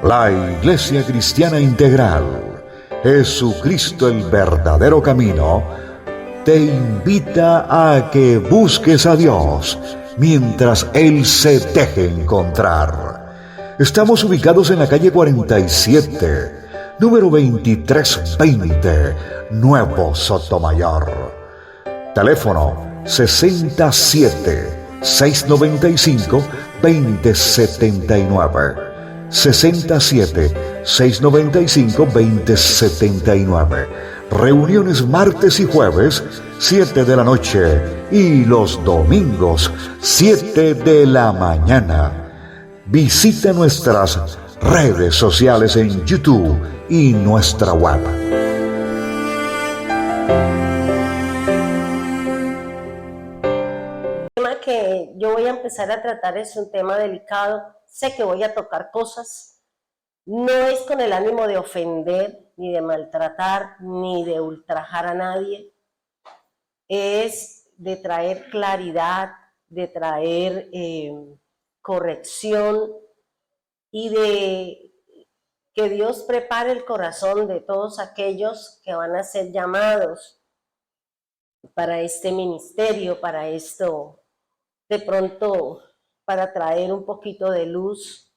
La Iglesia Cristiana Integral, Jesucristo el verdadero camino, te invita a que busques a Dios mientras Él se deje encontrar. Estamos ubicados en la calle 47, número 2320, Nuevo Sotomayor. Teléfono 67-695-2079. 67-695-2079. Reuniones martes y jueves, 7 de la noche, y los domingos, 7 de la mañana. Visita nuestras redes sociales en YouTube y nuestra web. El tema que yo voy a empezar a tratar es un tema delicado. Sé que voy a tocar cosas. No es con el ánimo de ofender, ni de maltratar, ni de ultrajar a nadie. Es de traer claridad, de traer corrección y de que Dios prepare el corazón de todos aquellos que van a ser llamados para este ministerio, para esto, de pronto para traer un poquito de luz.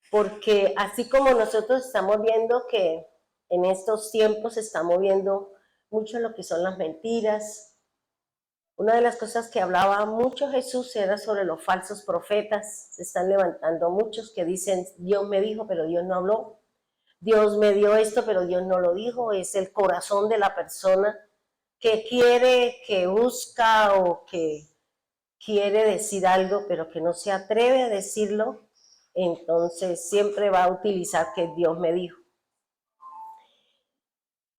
Porque así como nosotros estamos viendo que en estos tiempos se está moviendo mucho lo que son las mentiras, una de las cosas que hablaba mucho Jesús era sobre los falsos profetas. Se están levantando muchos que dicen, Dios me dijo, pero Dios no habló. Dios me dio esto, pero Dios no lo dijo. Es el corazón de la persona que quiere, que busca o que quiere decir algo, pero que no se atreve a decirlo. Entonces siempre va a utilizar que Dios me dijo.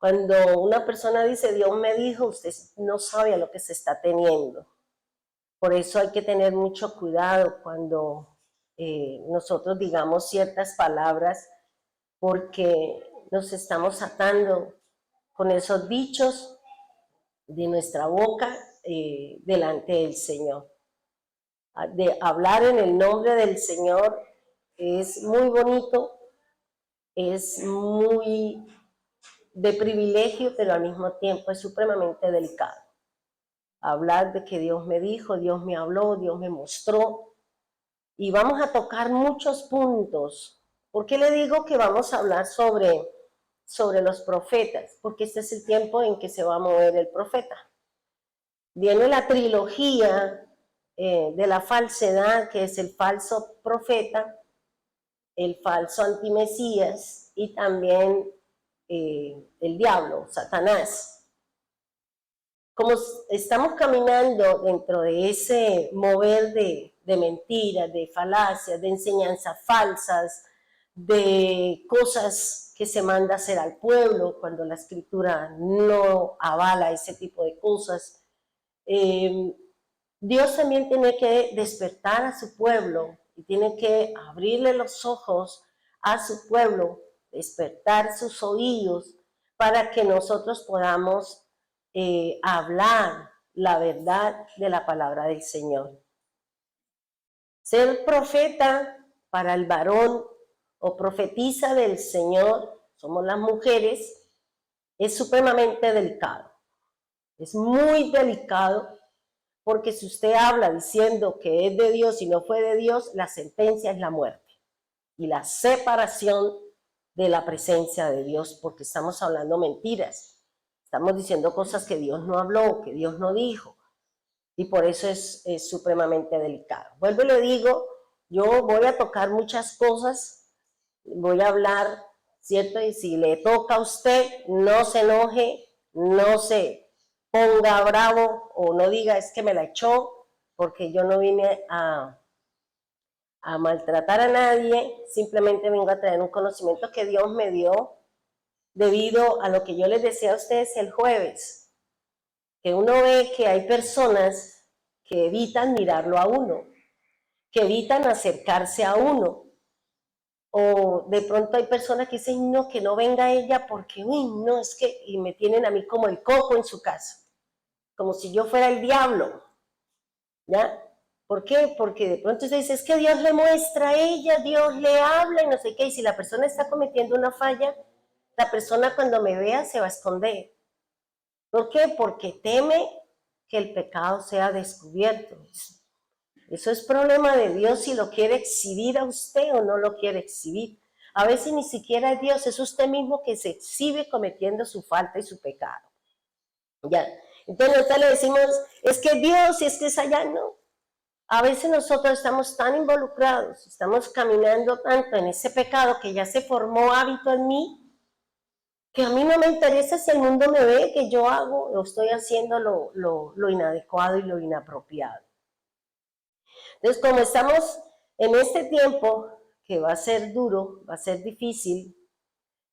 Cuando una persona dice Dios me dijo, usted no sabe a lo que se está teniendo. Por eso hay que tener mucho cuidado cuando nosotros digamos ciertas palabras, porque nos estamos atando con esos dichos de nuestra boca delante del Señor. De hablar en el nombre del Señor es muy bonito, es muy de privilegio, pero al mismo tiempo es supremamente delicado. Hablar de que Dios me dijo, Dios me habló, Dios me mostró. Y vamos a tocar muchos puntos. ¿Por qué le digo que vamos a hablar sobre los profetas? Porque este es el tiempo en que se va a mover el profeta. Viene la trilogía de la falsedad, que es el falso profeta, el falso antimesías y también el diablo, Satanás. Como estamos caminando dentro de ese mover de mentiras, de falacias, de enseñanzas falsas, de cosas que se manda a hacer al pueblo cuando la escritura no avala ese tipo de cosas, Dios también tiene que despertar a su pueblo y tiene que abrirle los ojos a su pueblo, despertar sus oídos para que nosotros podamos hablar la verdad de la palabra del Señor. Ser profeta para el varón o profetisa del Señor, somos las mujeres, es supremamente delicado. Es muy delicado porque si usted habla diciendo que es de Dios y no fue de Dios, la sentencia es la muerte y la separación de la presencia de Dios, porque estamos hablando mentiras. Estamos diciendo cosas que Dios no habló, que Dios no dijo, y por eso es supremamente delicado. Vuelvo y le digo, yo voy a tocar muchas cosas, voy a hablar, ¿cierto? Y si le toca a usted, no se enoje, no se ponga bravo o no diga es que me la echó, porque yo no vine a maltratar a nadie, simplemente vengo a traer un conocimiento que Dios me dio debido a lo que yo les decía a ustedes el jueves, que uno ve que hay personas que evitan mirarlo a uno, que evitan acercarse a uno, o de pronto hay personas que dicen no, que no venga ella porque, uy, no, es que, y me tienen a mí como el coco en su casa, como si yo fuera el diablo, ¿ya? ¿Por qué? Porque de pronto usted dice, es que Dios le muestra a ella, Dios le habla y no sé qué. Y si la persona está cometiendo una falla, la persona cuando me vea se va a esconder. ¿Por qué? Porque teme que el pecado sea descubierto. Eso es problema de Dios si lo quiere exhibir a usted o no lo quiere exhibir. A veces ni siquiera es Dios, es usted mismo que se exhibe cometiendo su falta y su pecado. Ya. Entonces nosotros le decimos, es que Dios, y es que es allá, no. A veces nosotros estamos tan involucrados, estamos caminando tanto en ese pecado que ya se formó hábito en mí, que a mí no me interesa si el mundo me ve que yo hago o estoy haciendo lo inadecuado y lo inapropiado. Entonces, como estamos en este tiempo, que va a ser duro, va a ser difícil,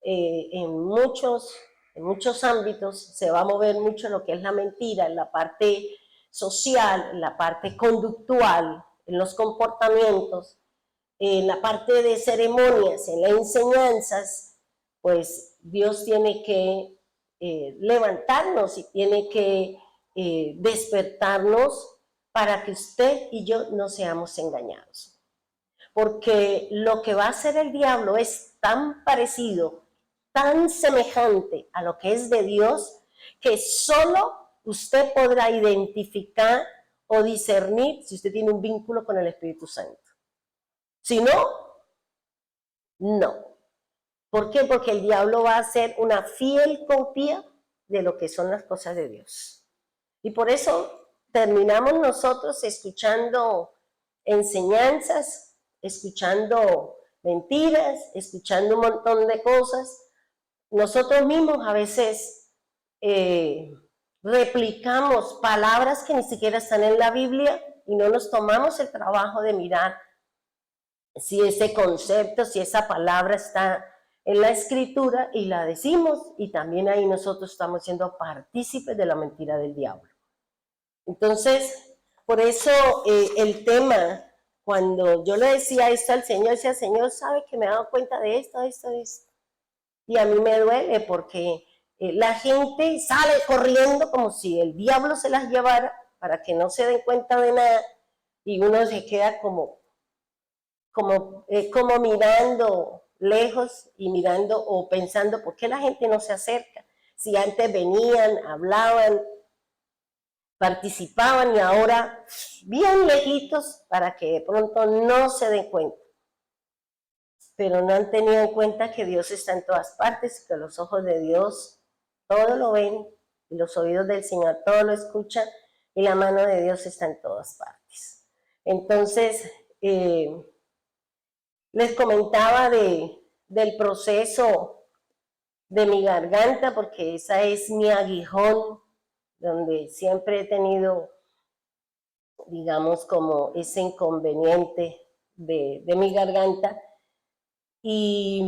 en muchos ámbitos se va a mover mucho lo que es la mentira, en la parte social, en la parte conductual, en los comportamientos, en la parte de ceremonias, en las enseñanzas, pues Dios tiene que levantarnos y tiene que despertarnos para que usted y yo no seamos engañados. Porque lo que va a hacer el diablo es tan parecido, tan semejante a lo que es de Dios, que solo usted podrá identificar o discernir si usted tiene un vínculo con el Espíritu Santo. Si no, no. ¿Por qué? Porque el diablo va a hacer una fiel copia de lo que son las cosas de Dios. Y por eso terminamos nosotros escuchando enseñanzas, escuchando mentiras, escuchando un montón de cosas. Nosotros mismos a veces replicamos palabras que ni siquiera están en la Biblia y no nos tomamos el trabajo de mirar si ese concepto, si esa palabra está en la Escritura y la decimos, y también ahí nosotros estamos siendo partícipes de la mentira del diablo. Entonces, por eso el tema, cuando yo le decía esto al Señor, decía, Señor, ¿sabe que me he dado cuenta de esto? Y a mí me duele porque la gente sale corriendo como si el diablo se las llevara para que no se den cuenta de nada y uno se queda como mirando lejos y mirando o pensando, ¿por qué la gente no se acerca? Si antes venían, hablaban, participaban y ahora bien lejitos para que de pronto no se den cuenta. Pero no han tenido en cuenta que Dios está en todas partes, que los ojos de Dios todo lo ven y los oídos del Señor todo lo escuchan y la mano de Dios está en todas partes. Entonces, les comentaba del proceso de mi garganta, porque esa es mi aguijón, donde siempre he tenido, digamos, como ese inconveniente de mi garganta. Y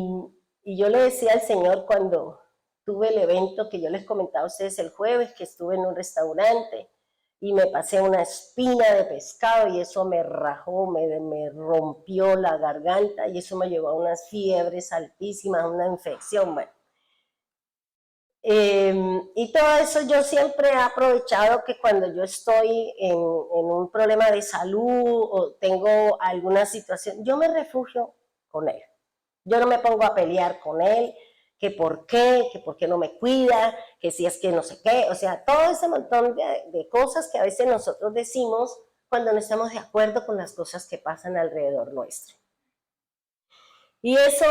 yo le decía al Señor cuando tuve el evento que yo les comentaba a ustedes el jueves, que estuve en un restaurante y me pasé una espina de pescado y eso me rajó, me rompió la garganta y eso me llevó a unas fiebres altísimas, una infección, bueno. Y todo eso yo siempre he aprovechado que cuando yo estoy en un problema de salud o tengo alguna situación, yo me refugio con Él. Yo no me pongo a pelear con Él, que por qué no me cuida, que si es que no sé qué, o sea, todo ese montón de cosas que a veces nosotros decimos cuando no estamos de acuerdo con las cosas que pasan alrededor nuestro. Y eso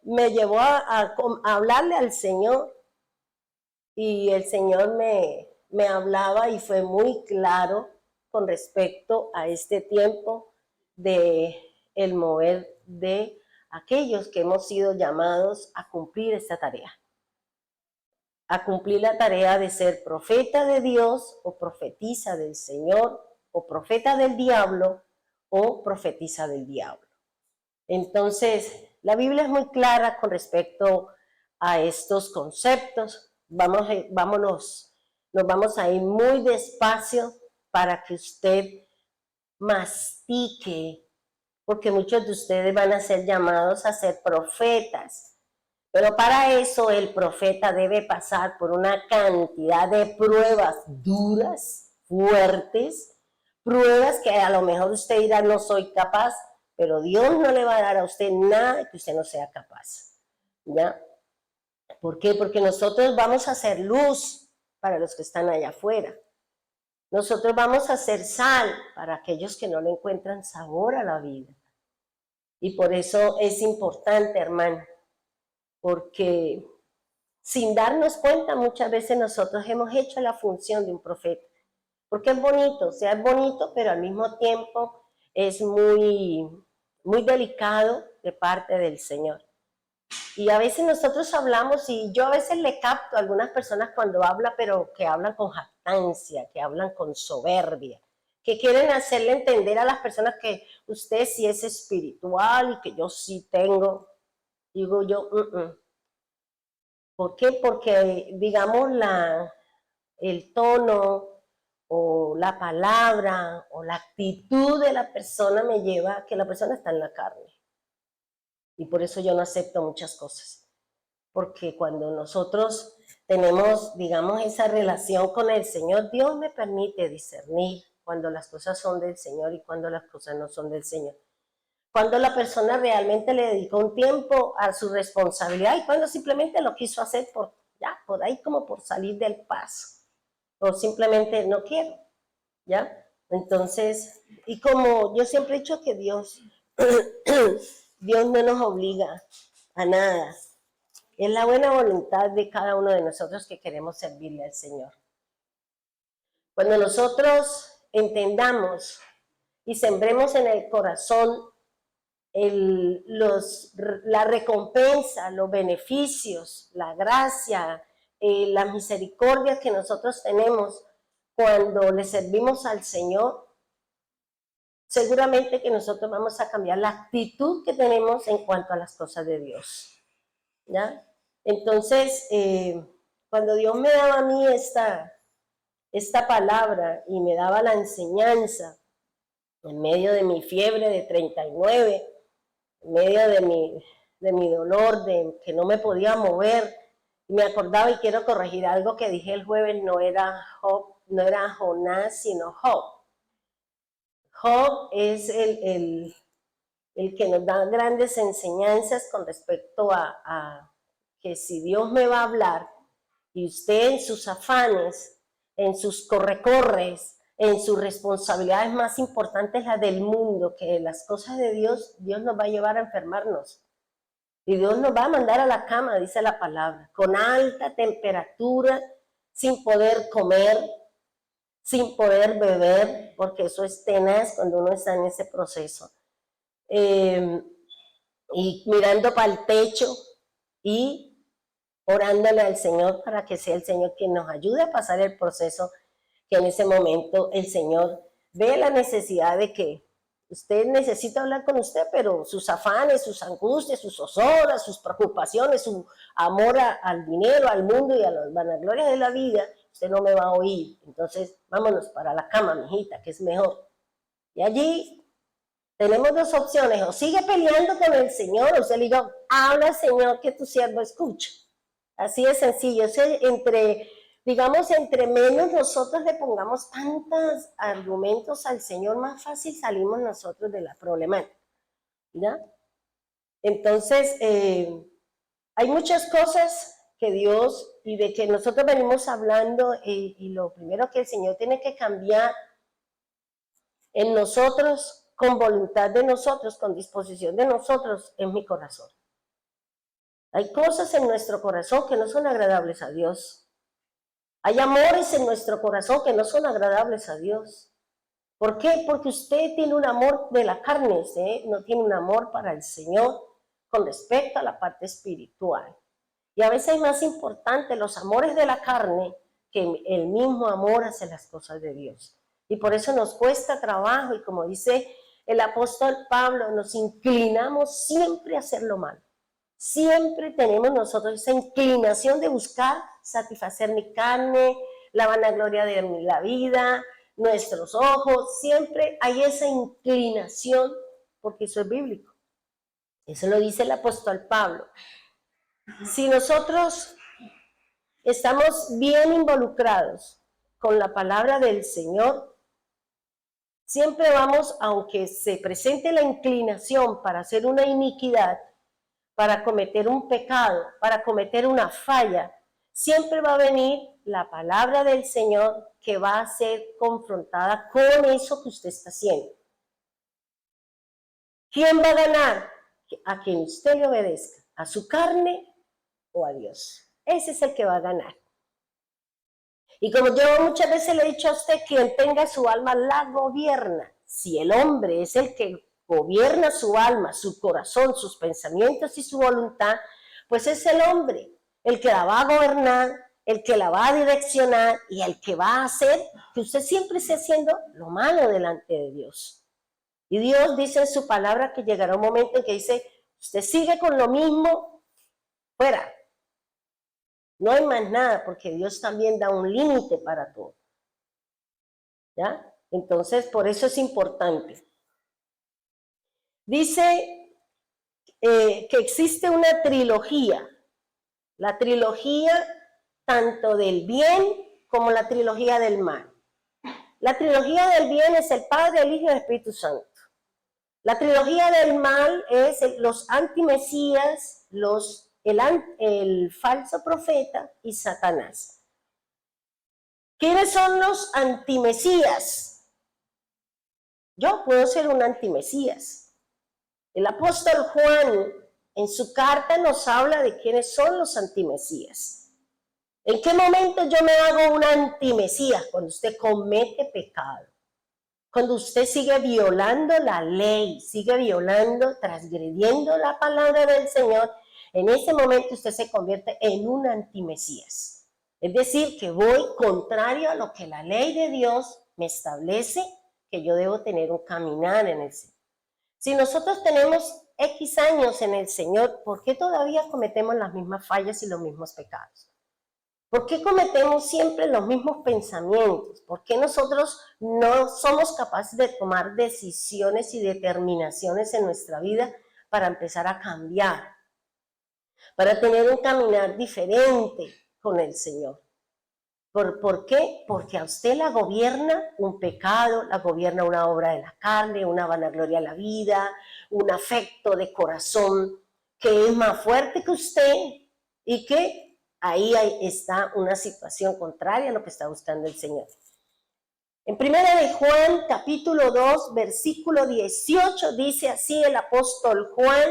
me llevó a hablarle al Señor y el Señor me hablaba y fue muy claro con respecto a este tiempo de el mover de aquellos que hemos sido llamados a cumplir esta tarea, a cumplir la tarea de ser profeta de Dios o profetiza del Señor o profeta del diablo o profetiza del diablo. Entonces, la Biblia es muy clara con respecto a estos conceptos. Nos vamos a ir muy despacio para que usted mastique, porque muchos de ustedes van a ser llamados a ser profetas. Pero para eso el profeta debe pasar por una cantidad de pruebas duras, fuertes, pruebas que a lo mejor usted dirá no soy capaz, pero Dios no le va a dar a usted nada que usted no sea capaz, ¿ya? ¿Por qué? Porque nosotros vamos a hacer luz para los que están allá afuera. Nosotros vamos a hacer sal para aquellos que no le encuentran sabor a la vida. Y por eso es importante, hermano, porque sin darnos cuenta muchas veces nosotros hemos hecho la función de un profeta. Porque es bonito, o sea, es bonito, pero al mismo tiempo es muy delicado de parte del Señor. Y a veces nosotros hablamos, y yo a veces le capto a algunas personas cuando habla, pero que hablan con jactancia, que hablan con soberbia, que quieren hacerle entender a las personas que usted sí es espiritual y que yo sí tengo. Digo yo, ¿por qué? Porque, digamos, el tono o la palabra o la actitud de la persona me lleva a que la persona está en la carne. Y por eso yo no acepto muchas cosas. Porque cuando nosotros tenemos, digamos, esa relación con el Señor, Dios me permite discernir cuando las cosas son del Señor y cuando las cosas no son del Señor. Cuando la persona realmente le dedicó un tiempo a su responsabilidad y cuando simplemente lo quiso hacer por ahí como por salir del paso. O simplemente no quiero, ¿ya? Entonces, y como yo siempre he dicho que Dios no nos obliga a nada. Es la buena voluntad de cada uno de nosotros que queremos servirle al Señor. Cuando nosotros entendamos y sembremos en el corazón la recompensa, los beneficios, la gracia, la misericordia que nosotros tenemos cuando le servimos al Señor, seguramente que nosotros vamos a cambiar la actitud que tenemos en cuanto a las cosas de Dios, ¿ya? Entonces, cuando Dios me daba a mí esta palabra y me daba la enseñanza en medio de mi fiebre de 39, en medio de mi dolor, de que no me podía mover, me acordaba, y quiero corregir algo que dije el jueves, no era Jonás, sino Job. Job es el que nos da grandes enseñanzas con respecto a que si Dios me va a hablar y usted en sus afanes, en sus corre-corres, en sus responsabilidades más importantes, las del mundo, que las cosas de Dios, Dios nos va a llevar a enfermarnos. Y Dios nos va a mandar a la cama, dice la palabra, con alta temperatura, sin poder comer, sin poder beber, porque eso es tenaz cuando uno está en ese proceso. Y mirando para el techo y orándole al Señor para que sea el Señor quien nos ayude a pasar el proceso, que en ese momento el Señor ve la necesidad de que usted necesita hablar con usted, pero sus afanes, sus angustias, sus zozoras, sus preocupaciones, su amor al dinero, al mundo y a las vanaglorias de la vida, usted no me va a oír. Entonces, vámonos para la cama, mijita, que es mejor. Y allí tenemos dos opciones: o sigue peleando con el Señor, o usted le diga, habla, Señor, que tu siervo escucha. Así de sencillo. Entre menos nosotros le pongamos tantos argumentos al Señor, más fácil salimos nosotros de la problemática, ¿ya? Entonces, hay muchas cosas que Dios, y de que nosotros venimos hablando, y lo primero que el Señor tiene que cambiar en nosotros, con voluntad de nosotros, con disposición de nosotros, es mi corazón. Hay cosas en nuestro corazón que no son agradables a Dios. Hay amores en nuestro corazón que no son agradables a Dios. ¿Por qué? Porque usted tiene un amor de la carne, usted no tiene un amor para el Señor con respecto a la parte espiritual. Y a veces es más importante los amores de la carne que el mismo amor hacia las cosas de Dios. Y por eso nos cuesta trabajo, y como dice el apóstol Pablo, nos inclinamos siempre a hacer lo malo. Siempre tenemos nosotros esa inclinación de buscar satisfacer mi carne, la vanagloria de la vida, nuestros ojos. Siempre hay esa inclinación, porque eso es bíblico. Eso lo dice el apóstol Pablo. Si nosotros estamos bien involucrados con la palabra del Señor, Siempre vamos, aunque se presente la inclinación para hacer una iniquidad, para cometer un pecado, para cometer una falla, siempre va a venir la palabra del Señor que va a ser confrontada con eso que usted está haciendo. ¿Quién va a ganar? A quien usted le obedezca, a su carne o a Dios. Ese es el que va a ganar. Y como yo muchas veces le he dicho a usted, quien tenga su alma la gobierna. Si el hombre es el que gobierna su alma, su corazón, sus pensamientos y su voluntad, pues es el hombre el que la va a gobernar, el que la va a direccionar y el que va a hacer que usted siempre esté haciendo lo malo delante de Dios. Y Dios dice en su palabra que llegará un momento en que dice, usted sigue con lo mismo, fuera. No hay más nada, porque Dios también da un límite para todo. ¿Ya? Entonces, por eso es importante. Dice que existe una trilogía. La trilogía tanto del bien como la trilogía del mal. La trilogía del bien es el Padre, el Hijo y el Espíritu Santo. La trilogía del mal es los antimesías, el falso profeta y Satanás. ¿Quiénes son los antimesías? Yo puedo ser un antimesías. El apóstol Juan en su carta nos habla de quiénes son los antimesías. ¿En qué momento yo me hago un antimesías? Cuando usted comete pecado. Cuando usted sigue violando la ley, sigue violando, transgrediendo la palabra del Señor, en ese momento usted se convierte en un antimesías. Es decir, que voy contrario a lo que la ley de Dios me establece, que yo debo tener un caminar en el Señor. Si nosotros tenemos X años en el Señor, ¿por qué todavía cometemos las mismas fallas y los mismos pecados? ¿Por qué cometemos siempre los mismos pensamientos? ¿Por qué nosotros no somos capaces de tomar decisiones y determinaciones en nuestra vida para empezar a cambiar? Para tener un caminar diferente con el Señor. ¿Por qué? Porque a usted la gobierna un pecado, la gobierna una obra de la carne, una vanagloria a la vida, un afecto de corazón que es más fuerte que usted y que ahí está una situación contraria a lo que está buscando el Señor. En 1 de Juan, capítulo 2, versículo 18, dice así el apóstol Juan,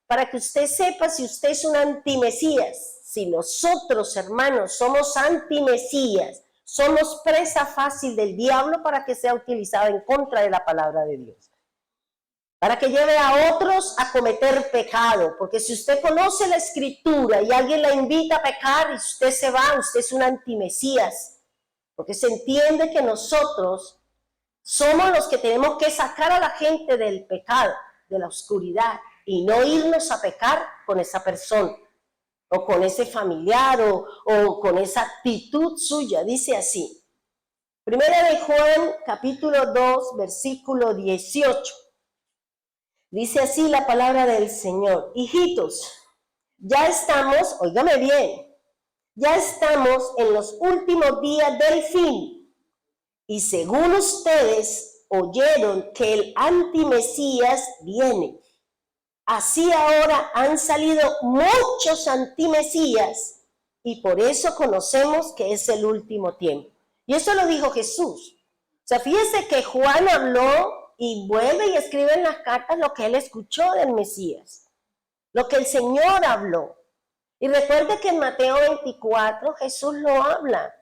para que usted sepa si usted es un antimesías. Si nosotros, hermanos, somos antimesías, somos presa fácil del diablo para que sea utilizada en contra de la palabra de Dios. Para que lleve a otros a cometer pecado, porque si usted conoce la Escritura y alguien la invita a pecar y usted se va, usted es un antimesías, porque se entiende que nosotros somos los que tenemos que sacar a la gente del pecado, de la oscuridad, y no irnos a pecar con esa persona, o con ese familiar, o con esa actitud suya. Dice así, 1 de Juan, capítulo 2, versículo 18. Dice así la palabra del Señor. Hijitos, ya estamos, óigame bien, ya estamos en los últimos días del fin. Y según ustedes oyeron que el antimesías viene. Así ahora han salido muchos antimesías y por eso conocemos que es el último tiempo. Y eso lo dijo Jesús. O sea, fíjese que Juan habló y vuelve y escribe en las cartas lo que él escuchó del Mesías, lo que el Señor habló. Y recuerde que en Mateo 24 Jesús lo habla.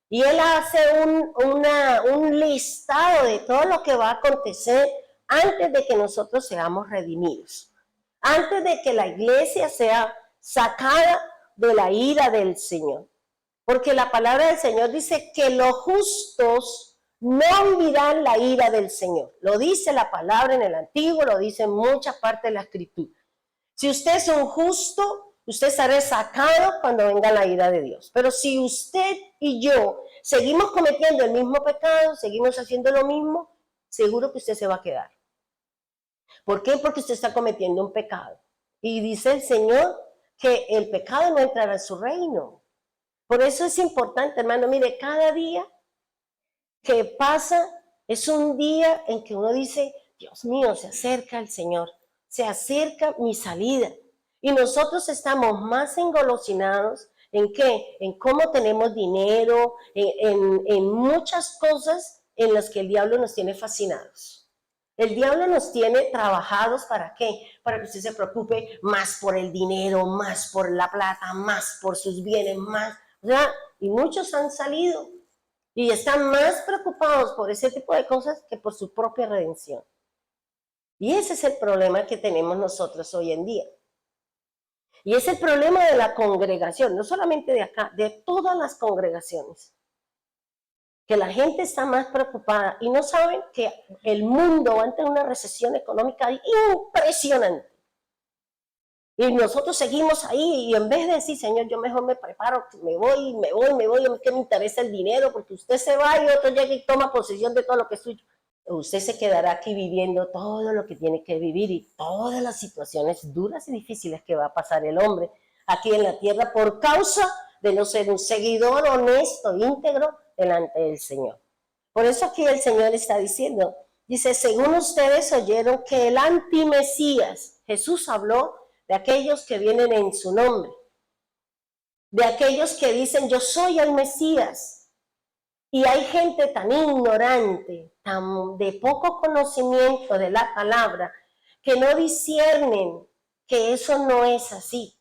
Y él hace un listado de todo lo que va a acontecer antes de que nosotros seamos redimidos. Antes de que la iglesia sea sacada de la ira del Señor. Porque la palabra del Señor dice que los justos no vivirán la ira del Señor. Lo dice la palabra en el Antiguo, lo dice en muchas partes de la Escritura. Si usted es un justo, usted será sacado cuando venga la ira de Dios. Pero si usted y yo seguimos cometiendo el mismo pecado, seguimos haciendo lo mismo, seguro que usted se va a quedar. ¿Por qué? Porque usted está cometiendo un pecado. Y dice el Señor que el pecado no entrará en su reino. Por eso es importante, hermano, mire, cada día que pasa, Es un día en que uno dice, Dios mío, se acerca el Señor, se acerca mi salida. Y nosotros estamos más engolosinados ¿en qué? En cómo tenemos dinero, en muchas cosas en las que el diablo nos tiene fascinados. El diablo nos tiene trabajados ¿para qué? Para que usted se preocupe más por el dinero, más por la plata, más por sus bienes, más. O sea, y muchos han salido y están más preocupados por ese tipo de cosas que por su propia redención. Y ese es el problema que tenemos nosotros hoy en día. Y es el problema de la congregación, no solamente de acá, de todas las congregaciones. Que la gente está más preocupada y no saben que el mundo va a tener una recesión económica impresionante. Y nosotros seguimos ahí y en vez de decir, Señor, yo mejor me preparo, me voy, a mí que me interesa el dinero, porque usted se va y otro llega y toma posesión de todo lo que es suyo. Usted se quedará aquí viviendo todo lo que tiene que vivir y todas las situaciones duras y difíciles que va a pasar el hombre aquí en la tierra por causa de no ser un seguidor honesto, íntegro delante del Señor. Por eso aquí el Señor está diciendo, dice, según ustedes oyeron que el antimesías, Jesús habló de aquellos que vienen en su nombre, de aquellos que dicen, yo soy el Mesías. Y hay gente tan ignorante, tan de poco conocimiento de la palabra, que no disciernen que eso no es así.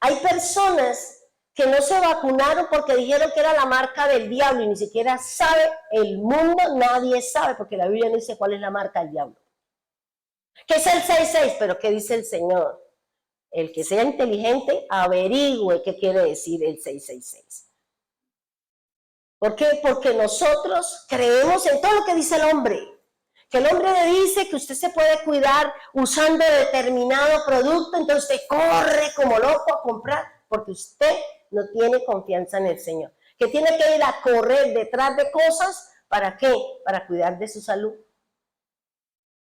Hay personas que no se vacunaron porque dijeron que era la marca del diablo y ni siquiera sabe el mundo, nadie sabe, porque la Biblia no dice cuál es la marca del diablo. ¿Qué es el 66? Pero ¿qué dice el Señor? El que sea inteligente averigüe qué quiere decir el 666. ¿Por qué? Porque nosotros creemos en todo lo que dice el hombre. Que el hombre le dice que usted se puede cuidar usando determinado producto, entonces usted corre como loco a comprar, porque usted no tiene confianza en el Señor. Que tiene que ir a correr detrás de cosas, ¿para qué? Para cuidar de su salud.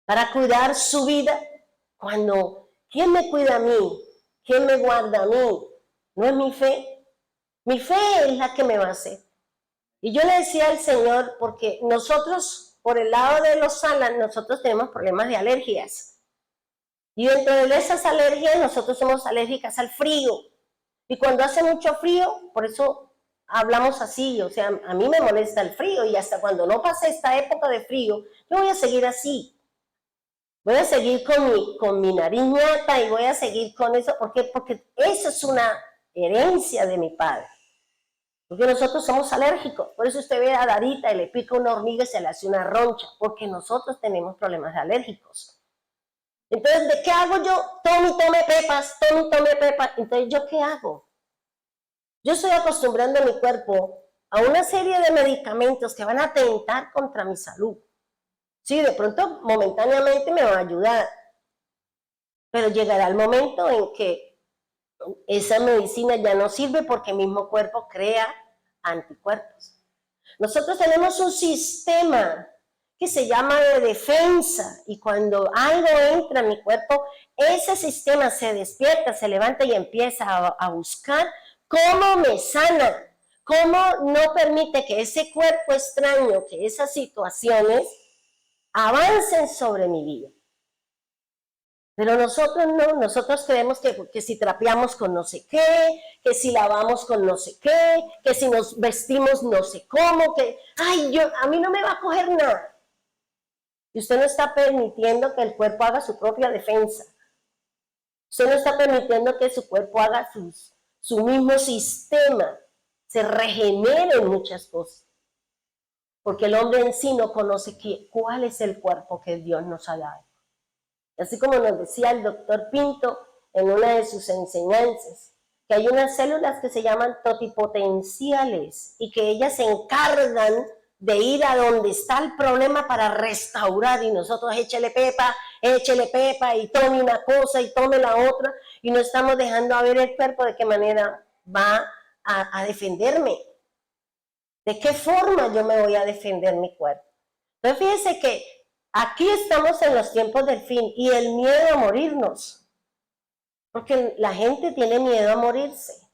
Para cuidar su vida. Cuando, ¿quién me cuida a mí? ¿Quién me guarda a mí? No es mi fe. Mi fe es la que me va a hacer. Y yo le decía al Señor, porque nosotros, por el lado de los Salas, nosotros tenemos problemas de alergias. Y dentro de esas alergias, nosotros somos alérgicas al frío. Y cuando hace mucho frío, por eso hablamos así, o sea, a mí me molesta el frío y hasta cuando no pase esta época de frío, yo voy a seguir así. Voy a seguir con mi nariz ñata y voy a seguir con eso. ¿Por qué? Porque eso es una herencia de mi padre. Porque nosotros somos alérgicos. Por eso usted ve a Darita y le pica una hormiga y se le hace una roncha. Porque nosotros tenemos problemas alérgicos. Entonces, ¿de qué hago yo? Tome pepas, tome pepas. Entonces, ¿yo qué hago? Yo estoy acostumbrando a mi cuerpo a una serie de medicamentos que van a atentar contra mi salud. Sí, de pronto, momentáneamente me va a ayudar. Pero llegará el momento en que esa medicina ya no sirve porque el mismo cuerpo crea anticuerpos. Nosotros tenemos un sistema que se llama de defensa y cuando algo entra en mi cuerpo, ese sistema se despierta, se levanta y empieza a buscar cómo me sana, cómo no permite que ese cuerpo extraño, que esas situaciones avancen sobre mi vida. Pero nosotros no, nosotros creemos que si trapeamos con no sé qué, que si lavamos con no sé qué, que si nos vestimos no sé cómo, que, ay, a mí no me va a coger nada. Y usted no está permitiendo que el cuerpo haga su propia defensa. Usted no está permitiendo que su cuerpo haga su mismo sistema, se regenere en muchas cosas. Porque el hombre en sí no conoce cuál es el cuerpo que Dios nos ha dado. Así como nos decía el doctor Pinto en una de sus enseñanzas, que hay unas células que se llaman totipotenciales y que ellas se encargan de ir a donde está el problema para restaurar y nosotros échele pepa y tome una cosa y tome la otra y no estamos dejando a ver el cuerpo de qué manera va a defenderme. ¿De qué forma yo me voy a defender mi cuerpo? Entonces fíjense que aquí estamos en los tiempos del fin y el miedo a morirnos, porque la gente tiene miedo a morirse.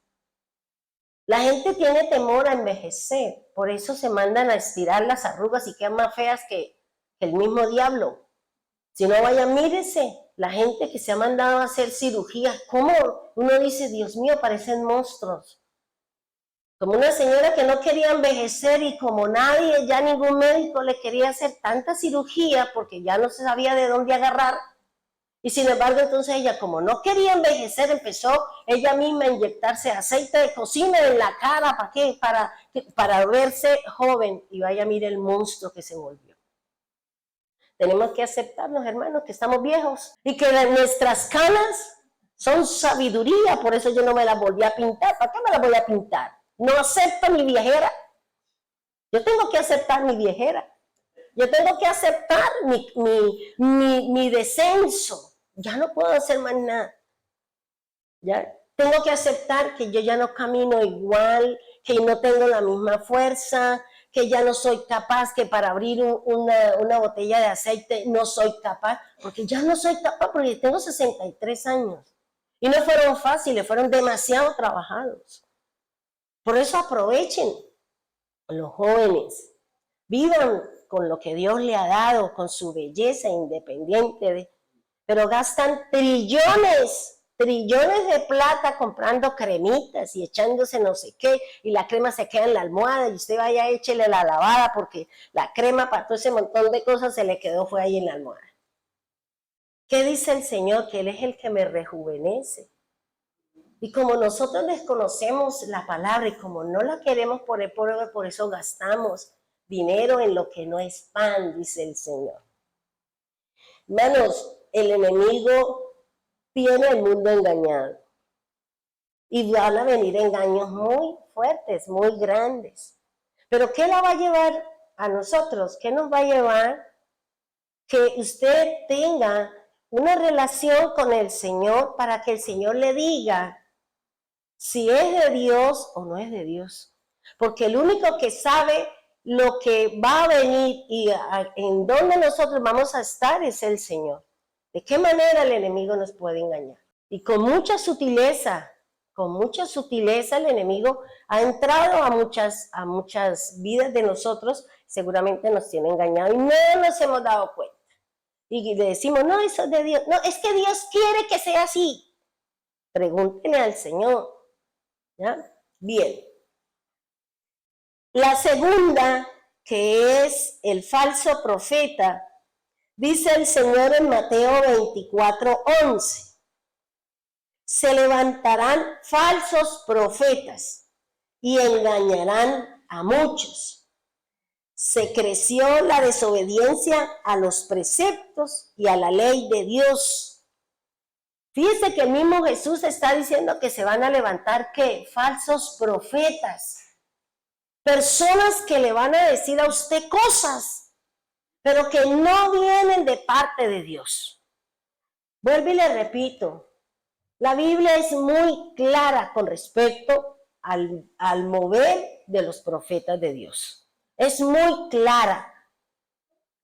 La gente tiene temor a envejecer, por eso se mandan a estirar las arrugas y quedan más feas que el mismo diablo. Si no, vaya, mírese, la gente que se ha mandado a hacer cirugías, ¿cómo uno dice, Dios mío, parecen monstruos? Como una señora que no quería envejecer y como nadie, ya ningún médico le quería hacer tanta cirugía porque ya no se sabía de dónde agarrar. Y sin embargo, entonces ella, como no quería envejecer, empezó ella misma a inyectarse aceite de cocina en la cara. ¿Para qué? Para verse joven. Y vaya, mire el monstruo que se volvió. Tenemos que aceptarnos, hermanos, que estamos viejos y que nuestras canas son sabiduría. Por eso yo no me las volví a pintar. ¿Para qué me las voy a pintar? No acepto mi viejera. Yo tengo que aceptar mi viejera. Yo tengo que aceptar mi descenso. Ya no puedo hacer más nada. ¿Ya? Tengo que aceptar que yo ya no camino igual, que no tengo la misma fuerza, que ya no soy capaz, que para abrir una botella de aceite no soy capaz, porque ya no soy capaz, porque tengo 63 años. Y no fueron fáciles, fueron demasiado trabajados. Por eso aprovechen, los jóvenes, vivan con lo que Dios le ha dado, con su belleza independiente, pero gastan trillones de plata comprando cremitas y echándose no sé qué, y la crema se queda en la almohada y usted vaya, échele la lavada porque la crema para todo ese montón de cosas se le quedó, fue ahí en la almohada. ¿Qué dice el Señor? Que Él es el que me rejuvenece. Y como nosotros desconocemos la palabra y como no la queremos poner por obra, por eso gastamos dinero en lo que no es pan, dice el Señor. Hermanos, el enemigo tiene el mundo engañado. Y van a venir engaños muy fuertes, muy grandes. Pero ¿qué la va a llevar a nosotros? ¿Qué nos va a llevar? Que usted tenga una relación con el Señor para que el Señor le diga si es de Dios o no es de Dios. Porque el único que sabe lo que va a venir y en dónde nosotros vamos a estar es el Señor. ¿De qué manera el enemigo nos puede engañar? Y con mucha sutileza el enemigo ha entrado a muchas vidas de nosotros, seguramente nos tiene engañado y no nos hemos dado cuenta. Y le decimos, no, eso es de Dios. No, es que Dios quiere que sea así. Pregúntele al Señor. ¿Ya? Bien. La segunda, que es el falso profeta, dice el Señor en Mateo 24:11. Se levantarán falsos profetas y engañarán a muchos. Se creció la desobediencia a los preceptos y a la ley de Dios. Fíjese que el mismo Jesús está diciendo que se van a levantar, ¿qué? Falsos profetas. Personas que le van a decir a usted cosas, pero que no vienen de parte de Dios. Vuelvo y le repito, la Biblia es muy clara con respecto al mover de los profetas de Dios. Es muy clara.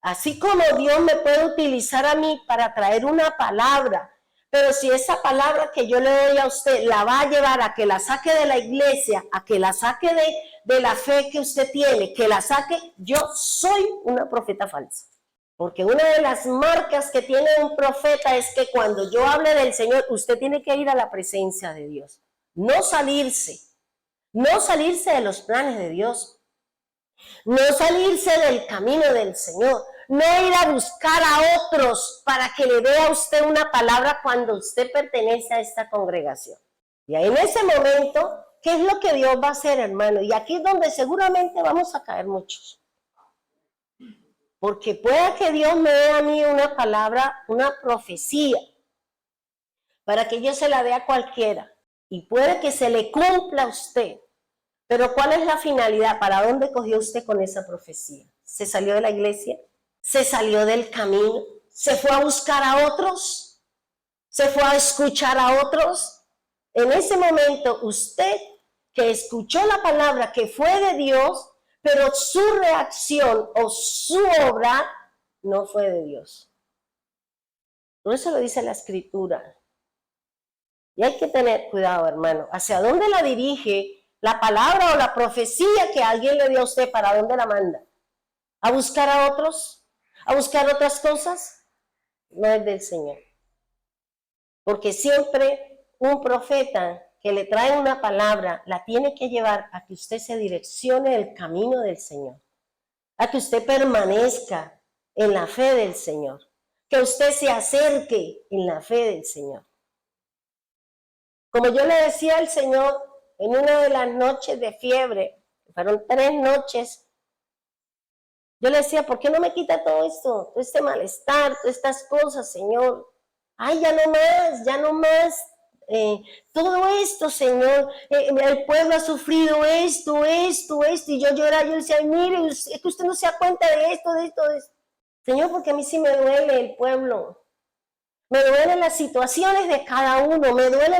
Así como Dios me puede utilizar a mí para traer una palabra, pero si esa palabra que yo le doy a usted la va a llevar a que la saque de la iglesia, a que la saque de la fe que usted tiene, que la saque, yo soy una profeta falsa. Porque una de las marcas que tiene un profeta es que cuando yo hable del Señor, usted tiene que ir a la presencia de Dios. No salirse de los planes de Dios. No salirse del camino del Señor. No ir a buscar a otros para que le dé a usted una palabra cuando usted pertenece a esta congregación. Y ahí en ese momento, ¿qué es lo que Dios va a hacer, hermano? Y aquí es donde seguramente vamos a caer muchos. Porque pueda que Dios me dé a mí una palabra, una profecía, para que yo se la dé a cualquiera. Y puede que se le cumpla a usted. Pero ¿cuál es la finalidad? ¿Para dónde cogió usted con esa profecía? ¿Se salió de la iglesia? ¿Se salió del camino? ¿Se fue a buscar a otros? ¿Se fue a escuchar a otros? En ese momento, usted que escuchó la palabra que fue de Dios, pero su reacción o su obra no fue de Dios. No, eso lo dice la Escritura. Y hay que tener cuidado, hermano. ¿Hacia dónde la dirige la palabra o la profecía que alguien le dio a usted, ¿para dónde la manda? ¿A buscar a otros? ¿A buscar otras cosas? No es del Señor. Porque siempre un profeta que le trae una palabra la tiene que llevar a que usted se direccione el camino del Señor, a que usted permanezca en la fe del Señor, que usted se acerque en la fe del Señor. Como yo le decía al Señor en una de las noches de fiebre, fueron 3 noches, yo le decía, ¿por qué no me quita todo esto, todo este malestar, todas estas cosas, Señor? Ay, ya no más, todo esto, Señor, el pueblo ha sufrido esto, y yo lloraba, yo decía, ay, mire, es que usted no se da cuenta de esto. Señor, porque a mí sí me duele el pueblo, me duelen las situaciones de cada uno, me duele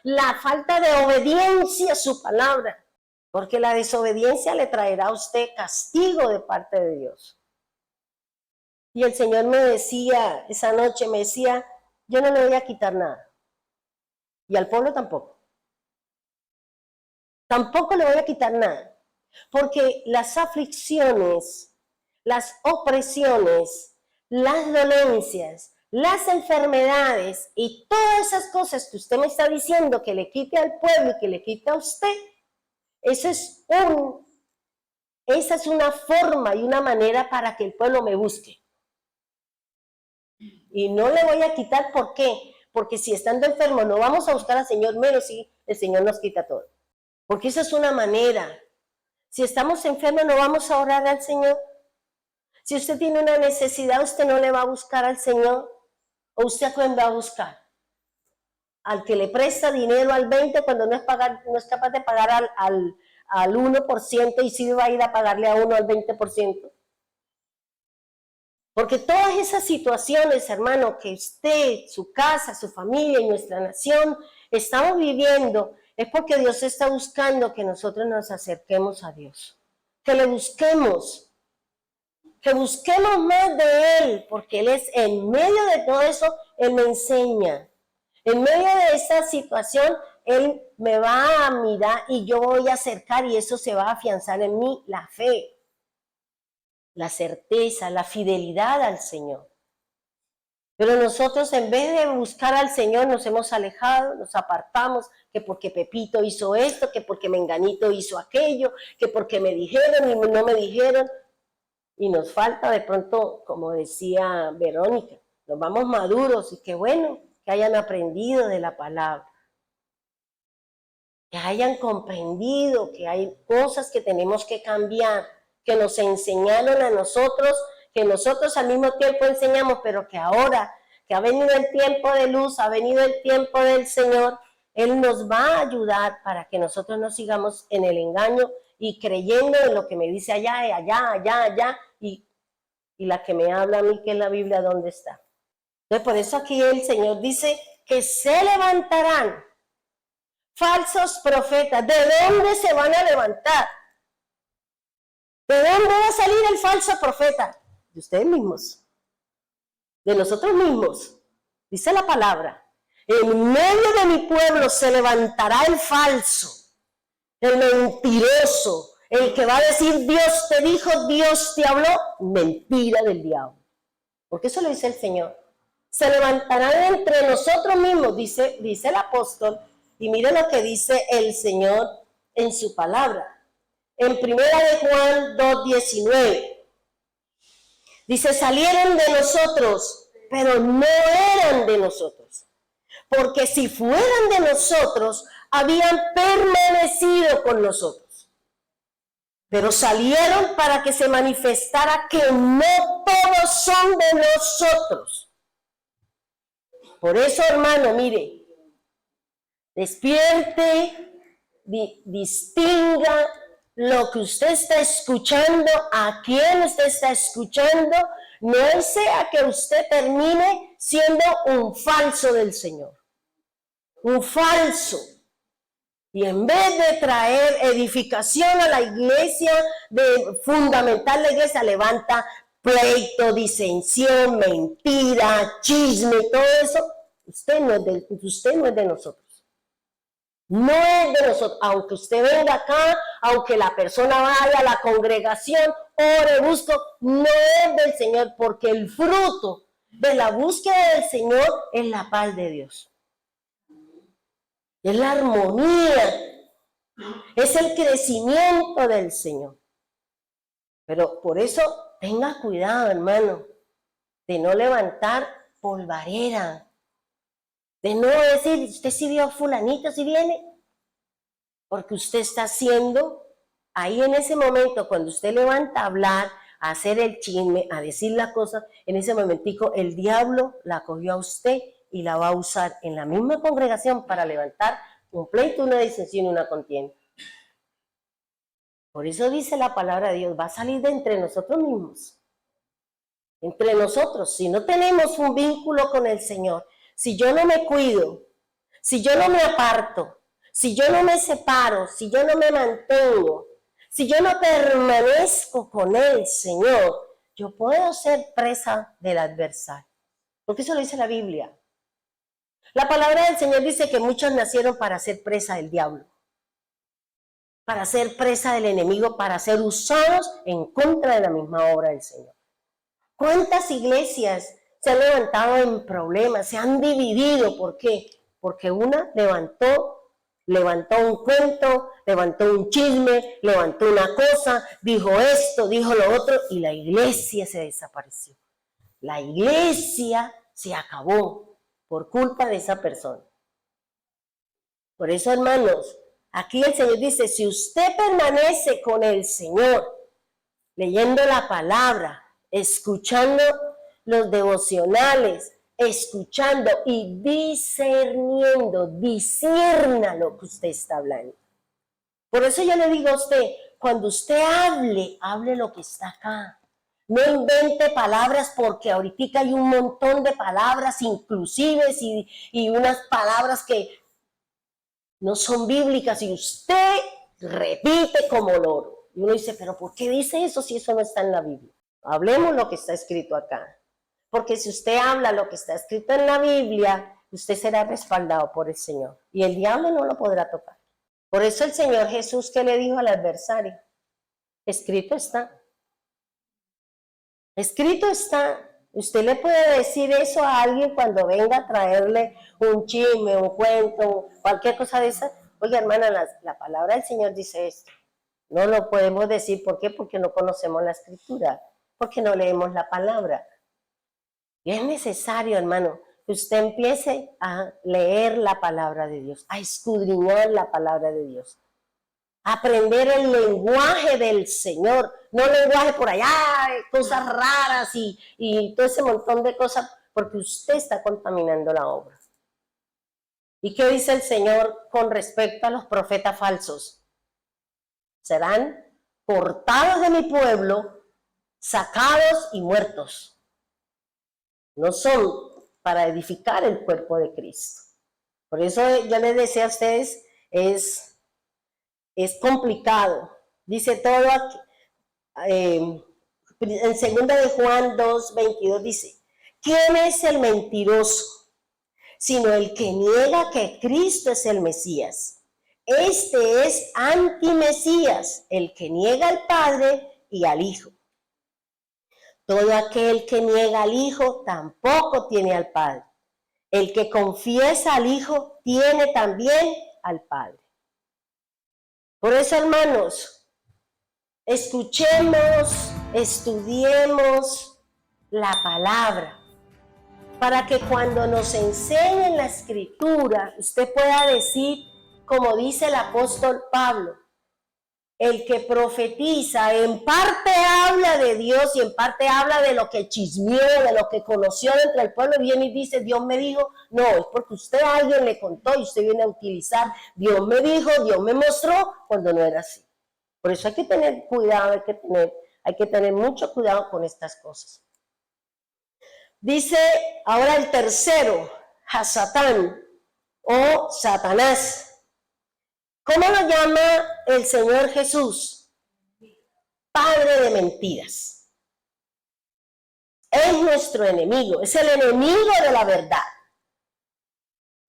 la falta de obediencia a su palabra, porque la desobediencia le traerá a usted castigo de parte de Dios. Y el Señor me decía, esa noche me decía, yo no le voy a quitar nada. Y al pueblo tampoco. Tampoco le voy a quitar nada. Porque las aflicciones, las opresiones, las dolencias, las enfermedades y todas esas cosas que usted me está diciendo que le quite al pueblo y que le quite a usted, esa es una forma y una manera para que el pueblo me busque. Y no le voy a quitar, ¿por qué? Porque si estando enfermo no vamos a buscar al Señor, menos si el Señor nos quita todo. Porque esa es una manera. Si estamos enfermos no vamos a orar al Señor. Si usted tiene una necesidad, usted no le va a buscar al Señor. ¿O usted a quién va a buscar? Al que le presta dinero al 20% cuando no es capaz de pagar al 1% y sí va a ir a pagarle a uno al 20%. Porque todas esas situaciones, hermano, que usted, su casa, su familia y nuestra nación estamos viviendo, es porque Dios está buscando que nosotros nos acerquemos a Dios. Que le busquemos. Que busquemos más de Él, porque Él es, en medio de todo eso, Él me enseña. En medio de esa situación, Él me va a mirar y yo voy a acercar y eso se va a afianzar en mí, la fe, la certeza, la fidelidad al Señor. Pero nosotros en vez de buscar al Señor nos hemos alejado, nos apartamos, que porque Pepito hizo esto, que porque Menganito hizo aquello, que porque me dijeron y no me dijeron. Y nos falta de pronto, como decía Verónica, nos vamos maduros y qué bueno que hayan aprendido de la palabra. Que hayan comprendido que hay cosas que tenemos que cambiar, que nos enseñaron a nosotros, que nosotros al mismo tiempo enseñamos, pero que ahora que ha venido el tiempo de luz, ha venido el tiempo del Señor, Él nos va a ayudar para que nosotros no sigamos en el engaño y creyendo en lo que me dice allá, y la que me habla a mí, que es la Biblia, ¿dónde está? Entonces, por eso aquí el Señor dice que se levantarán falsos profetas. ¿De dónde se van a levantar? ¿De dónde va a salir el falso profeta? De ustedes mismos. De nosotros mismos. Dice la palabra. En medio de mi pueblo se levantará el falso, el mentiroso, el que va a decir Dios te dijo, Dios te habló. Mentira del diablo. Porque eso lo dice el Señor. Se levantarán entre nosotros mismos, dice el apóstol. Y miren lo que dice el Señor en su palabra. En 1 de Juan 2:19. Dice, salieron de nosotros, pero no eran de nosotros. Porque si fueran de nosotros, habían permanecido con nosotros. Pero salieron para que se manifestara que no todos son de nosotros. Por eso, hermano, mire, despierte, distinga lo que usted está escuchando, a quién usted está escuchando, no sea que usted termine siendo un falso del Señor, un falso. Y en vez de traer edificación a la iglesia, de fundamentar la iglesia, levanta pleito, disensión, mentira, chisme, todo eso. Usted no es de nosotros. No es de nosotros. Aunque usted venga acá, aunque la persona vaya a la congregación, ore, busque, no es del Señor, porque el fruto de la búsqueda del Señor es la paz de Dios. Es la armonía. Es el crecimiento del Señor. Pero por eso tenga cuidado, hermano, de no levantar polvareda. De no decir, usted sí vio a fulanito, si viene. Porque usted está haciendo, ahí en ese momento, cuando usted levanta a hablar, a hacer el chisme, a decir la cosa, en ese momentico el diablo la cogió a usted y la va a usar en la misma congregación para levantar un pleito, una disensión y una contienda. Por eso dice la palabra de Dios, va a salir de entre nosotros mismos. Entre nosotros, si no tenemos un vínculo con el Señor, si yo no me cuido, si yo no me aparto, si yo no me separo, si yo no me mantengo, si yo no permanezco con el Señor, yo puedo ser presa del adversario. Porque eso lo dice la Biblia. La palabra del Señor dice que muchos nacieron para ser presa del diablo, para ser presa del enemigo, para ser usados en contra de la misma obra del Señor. ¿Cuántas iglesias se han levantado en problemas, se han dividido? ¿Por qué? Porque una levantó un cuento, levantó un chisme, levantó una cosa, dijo esto, dijo lo otro, y la iglesia se desapareció. La iglesia se acabó por culpa de esa persona. Por eso, hermanos, aquí el Señor dice, si usted permanece con el Señor, leyendo la palabra, escuchando los devocionales, escuchando y discerniendo, discierna lo que usted está hablando. Por eso yo le digo a usted, cuando usted hable lo que está acá. No invente palabras, porque ahorita hay un montón de palabras inclusives y unas palabras que no son bíblicas y usted repite como loro. Y uno dice, pero ¿por qué dice eso si eso no está en la Biblia? Hablemos lo que está escrito acá. Porque si usted habla lo que está escrito en la Biblia, usted será respaldado por el Señor. Y el diablo no lo podrá tocar. Por eso el Señor Jesús, ¿qué le dijo al adversario? Escrito está. Escrito está. Usted le puede decir eso a alguien cuando venga a traerle un chisme, un cuento, cualquier cosa de esa. Oye, hermana, la palabra del Señor dice esto. No lo podemos decir. ¿Por qué? Porque no conocemos la Escritura. Porque no leemos la palabra. Y es necesario, hermano, que usted empiece a leer la palabra de Dios, a escudriñar la palabra de Dios, a aprender el lenguaje del Señor, no lenguaje por allá, cosas raras y todo ese montón de cosas, porque usted está contaminando la obra. ¿Y qué dice el Señor con respecto a los profetas falsos? Serán cortados de mi pueblo, sacados y muertos. No son para edificar el cuerpo de Cristo. Por eso yo les decía a ustedes, es complicado. Dice todo aquí, en 2 de Juan 2:22 dice, ¿quién es el mentiroso? Sino el que niega que Cristo es el Mesías. Este es antimesías, el que niega al Padre y al Hijo. Todo aquel que niega al Hijo tampoco tiene al Padre. El que confiesa al Hijo tiene también al Padre. Por eso, hermanos, escuchemos, estudiemos la palabra, para que cuando nos enseñen la Escritura, usted pueda decir, como dice el apóstol Pablo, el que profetiza en parte habla de Dios y en parte habla de lo que chismeó, de lo que conoció entre el pueblo, viene y dice, Dios me dijo, no, es porque usted a alguien le contó y usted viene a utilizar, Dios me dijo, Dios me mostró, cuando no era así. Por eso hay que tener cuidado, hay que tener mucho cuidado con estas cosas. Dice ahora el tercero, Hasatán o Satanás. ¿Cómo lo llama el Señor Jesús? Padre de mentiras. Es nuestro enemigo, es el enemigo de la verdad.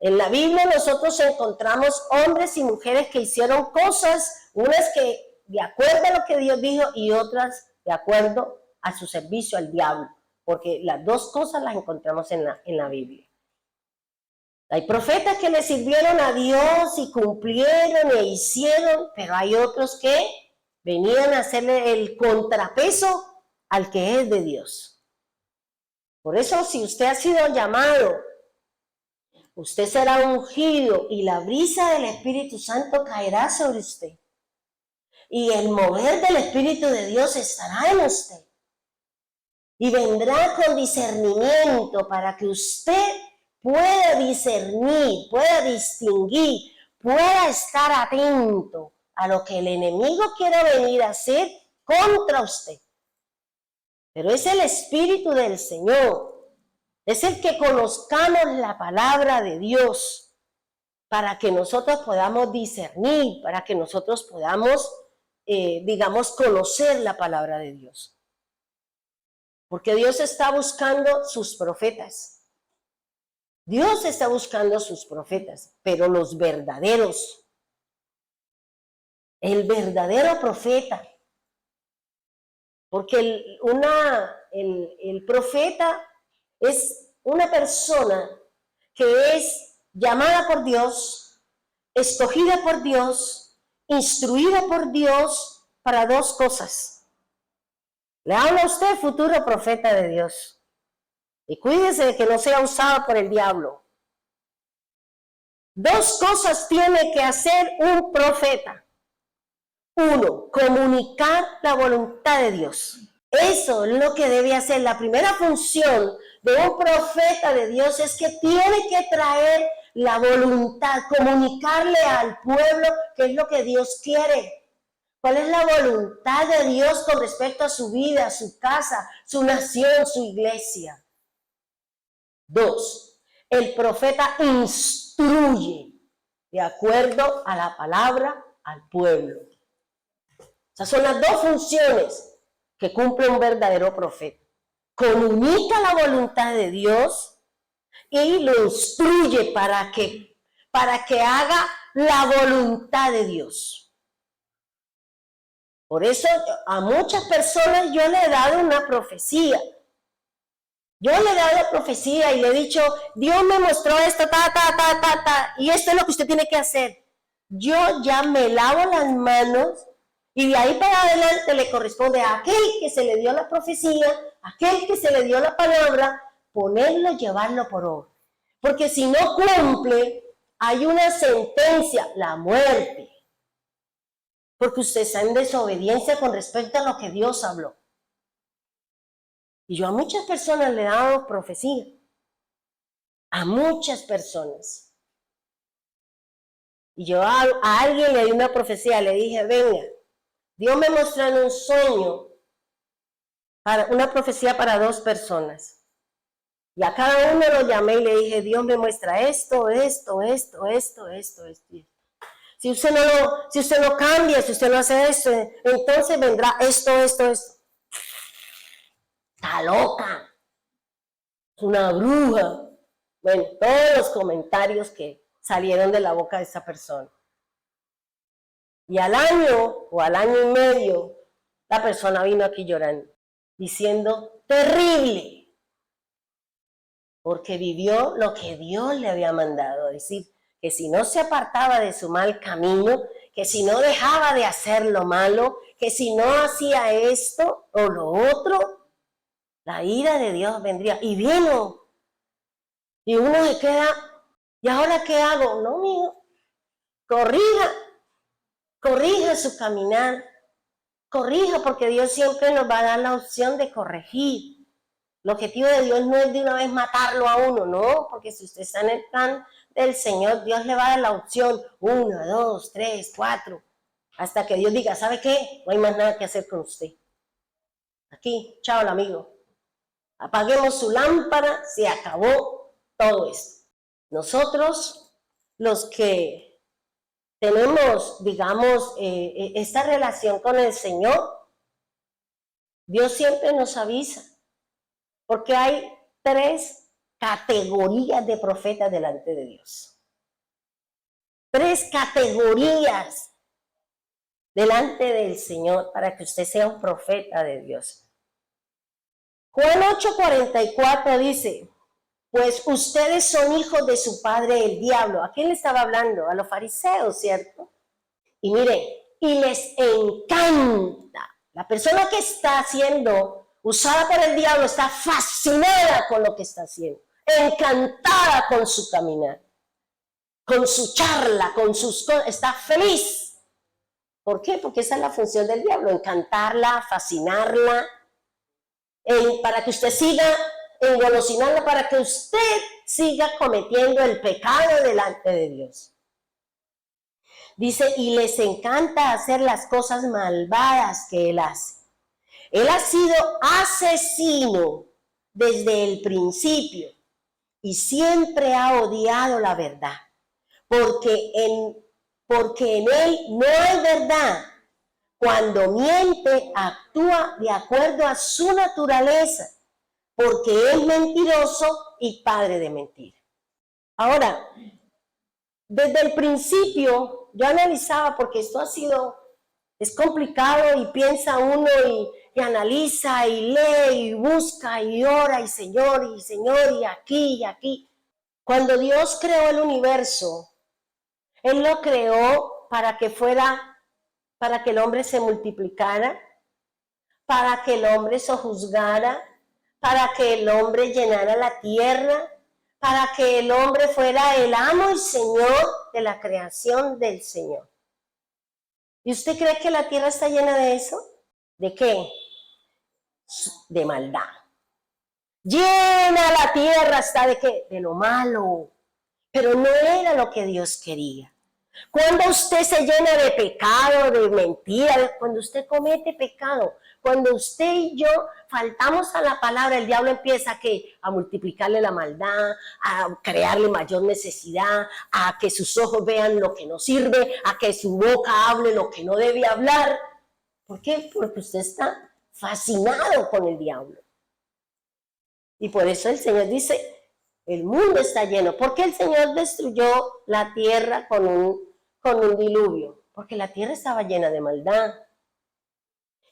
En la Biblia nosotros encontramos hombres y mujeres que hicieron cosas, unas que de acuerdo a lo que Dios dijo y otras de acuerdo a su servicio al diablo, porque las dos cosas las encontramos en la Biblia. Hay profetas que le sirvieron a Dios y cumplieron e hicieron, pero hay otros que venían a hacerle el contrapeso al que es de Dios. Por eso, si usted ha sido llamado, usted será ungido y la brisa del Espíritu Santo caerá sobre usted. Y el mover del Espíritu de Dios estará en usted. Y vendrá con discernimiento para que usted pueda discernir, pueda distinguir, pueda estar atento a lo que el enemigo quiera venir a hacer contra usted. Pero es el Espíritu del Señor, es el que conozcamos la palabra de Dios para que nosotros podamos discernir, para que nosotros podamos, conocer la palabra de Dios. Porque Dios está buscando sus profetas. Dios está buscando sus profetas, pero los verdaderos. El verdadero profeta. Porque el profeta es una persona que es llamada por Dios, escogida por Dios, instruida por Dios para dos cosas. Le habla a usted, futuro profeta de Dios. Y cuídese de que no sea usado por el diablo. Dos cosas tiene que hacer un profeta. Uno, comunicar la voluntad de Dios. Eso es lo que debe hacer. La primera función de un profeta de Dios es que tiene que traer la voluntad, comunicarle al pueblo qué es lo que Dios quiere. ¿Cuál es la voluntad de Dios con respecto a su vida, su casa, su nación, su iglesia? Dos, el profeta instruye de acuerdo a la palabra al pueblo. Esas son las dos funciones que cumple un verdadero profeta. Comunica la voluntad de Dios y lo instruye para que haga la voluntad de Dios. Por eso a muchas personas yo le he dado una profecía. Yo le he dado profecía y le he dicho, Dios me mostró esto, y esto es lo que usted tiene que hacer. Yo ya me lavo las manos y de ahí para adelante le corresponde a aquel que se le dio la profecía, a aquel que se le dio la palabra, ponerlo, llevarlo por obra. Porque si no cumple, hay una sentencia, la muerte. Porque usted está en desobediencia con respecto a lo que Dios habló. Y yo a muchas personas le he dado profecía. A muchas personas. Y yo a alguien le di una profecía, le dije, venga, Dios me mostró en un sueño una profecía para dos personas. Y a cada uno lo llamé y le dije, Dios me muestra esto. Si usted no cambia, si usted no hace esto, entonces vendrá esto. Está loca. Es una bruja. Bueno, todos los comentarios que salieron de la boca de esa persona. Y al año o al año y medio, la persona vino aquí llorando, diciendo, terrible, porque vivió lo que Dios le había mandado, decir, que si no se apartaba de su mal camino, que si no dejaba de hacer lo malo, que si no hacía esto o lo otro, la ira de Dios vendría. Y vino. Y uno se queda, ¿y ahora qué hago? No, mío, corrija su caminar, corrija, porque Dios siempre nos va a dar la opción de corregir. El objetivo de Dios no es de una vez matarlo a uno, no, porque si usted está en el plan del Señor, Dios le va a dar la opción 1, 2, 3, 4, hasta que Dios diga, ¿sabe qué? No hay más nada que hacer con usted. Aquí, chao, el amigo. Apaguemos su lámpara, se acabó todo esto. Nosotros, los que tenemos, digamos, esta relación con el Señor, Dios siempre nos avisa, porque hay tres categorías de profetas delante de Dios. 3 categorías delante del Señor para que usted sea un profeta de Dios. Juan 8:44 dice, pues ustedes son hijos de su padre el diablo. ¿A quién le estaba hablando? A los fariseos, ¿cierto? Y miren, y les encanta. La persona que está siendo usada por el diablo está fascinada con lo que está haciendo, encantada con su caminar, con su charla, con sus cosas, está feliz. ¿Por qué? Porque esa es la función del diablo, encantarla, fascinarla, para que usted siga engolosinando, para que usted siga cometiendo el pecado delante de Dios. Dice, y les encanta hacer las cosas malvadas que él hace. Él ha sido asesino desde el principio y siempre ha odiado la verdad, porque en él no hay verdad. Cuando miente, actúa de acuerdo a su naturaleza, porque es mentiroso y padre de mentira. Ahora, desde el principio, yo analizaba, porque esto es complicado y piensa uno y analiza y lee y busca y ora y Señor y aquí y aquí. Cuando Dios creó el universo, Él lo creó para que el hombre se multiplicara, para que el hombre sojuzgara, para que el hombre llenara la tierra, para que el hombre fuera el amo y señor de la creación del Señor. ¿Y usted cree que la tierra está llena de eso? ¿De qué? De maldad. Llena la tierra está de qué? De lo malo. Pero no era lo que Dios quería. Cuando usted se llena de pecado, de mentira, cuando usted comete pecado, cuando usted y yo faltamos a la palabra, el diablo empieza a multiplicarle la maldad, a crearle mayor necesidad, a que sus ojos vean lo que no sirve, a que su boca hable lo que no debe hablar. ¿Por qué? Porque usted está fascinado con el diablo. Y por eso el Señor dice, el mundo está lleno. ¿Por qué el Señor destruyó la tierra con un diluvio? Porque la tierra estaba llena de maldad.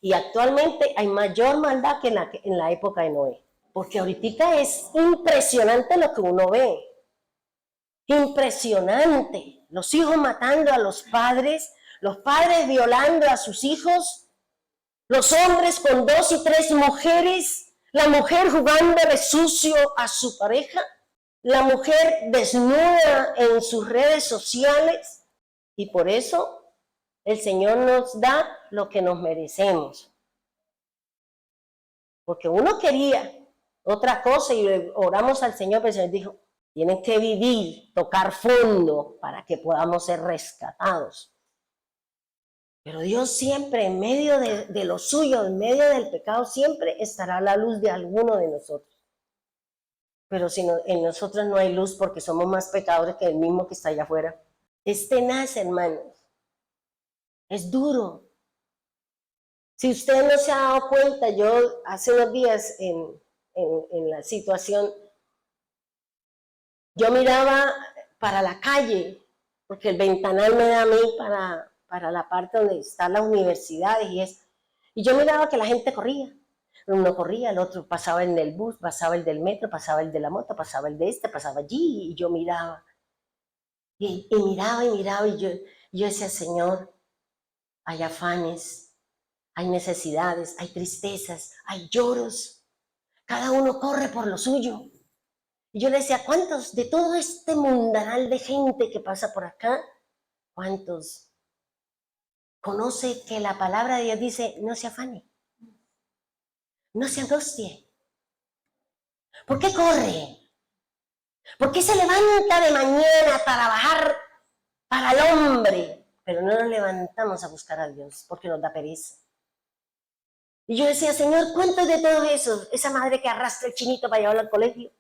Y actualmente hay mayor maldad que en la época de Noé. Porque ahorita es impresionante lo que uno ve. Impresionante. Los hijos matando a los padres violando a sus hijos, los hombres con 2 y 3 mujeres, la mujer jugando de sucio a su pareja, la mujer desnuda en sus redes sociales. Y por eso el Señor nos da lo que nos merecemos. Porque uno quería otra cosa y oramos al Señor, pero el Señor dijo, tienen que vivir, tocar fondo para que podamos ser rescatados. Pero Dios siempre, en medio de lo suyo, en medio del pecado, siempre estará a la luz de alguno de nosotros. Pero si no, en nosotros no hay luz porque somos más pecadores que el mismo que está allá afuera. Es tenaz, hermanos. Es duro. Si usted no se ha dado cuenta, yo hace unos días en la situación, yo miraba para la calle, porque el ventanal me da a mí para la parte donde están las universidades y yo miraba que la gente corría. Uno corría, el otro pasaba en el bus, pasaba el del metro, pasaba el de la moto, pasaba el de pasaba allí, y yo miraba. Y miraba, y yo decía, Señor, hay afanes, hay necesidades, hay tristezas, hay lloros. Cada uno corre por lo suyo. Y yo le decía, ¿cuántos de todo este mundanal de gente que pasa por acá, cuántos conoce que la palabra de Dios dice, no se afane, no se angustie? ¿Por qué corre? ¿Por qué se levanta de mañana para trabajar para el hombre? Pero no nos levantamos a buscar a Dios porque nos da pereza. Y yo decía, Señor, ¿cuántos de todos esos? Esa madre que arrastra el chinito para llevarlo al colegio,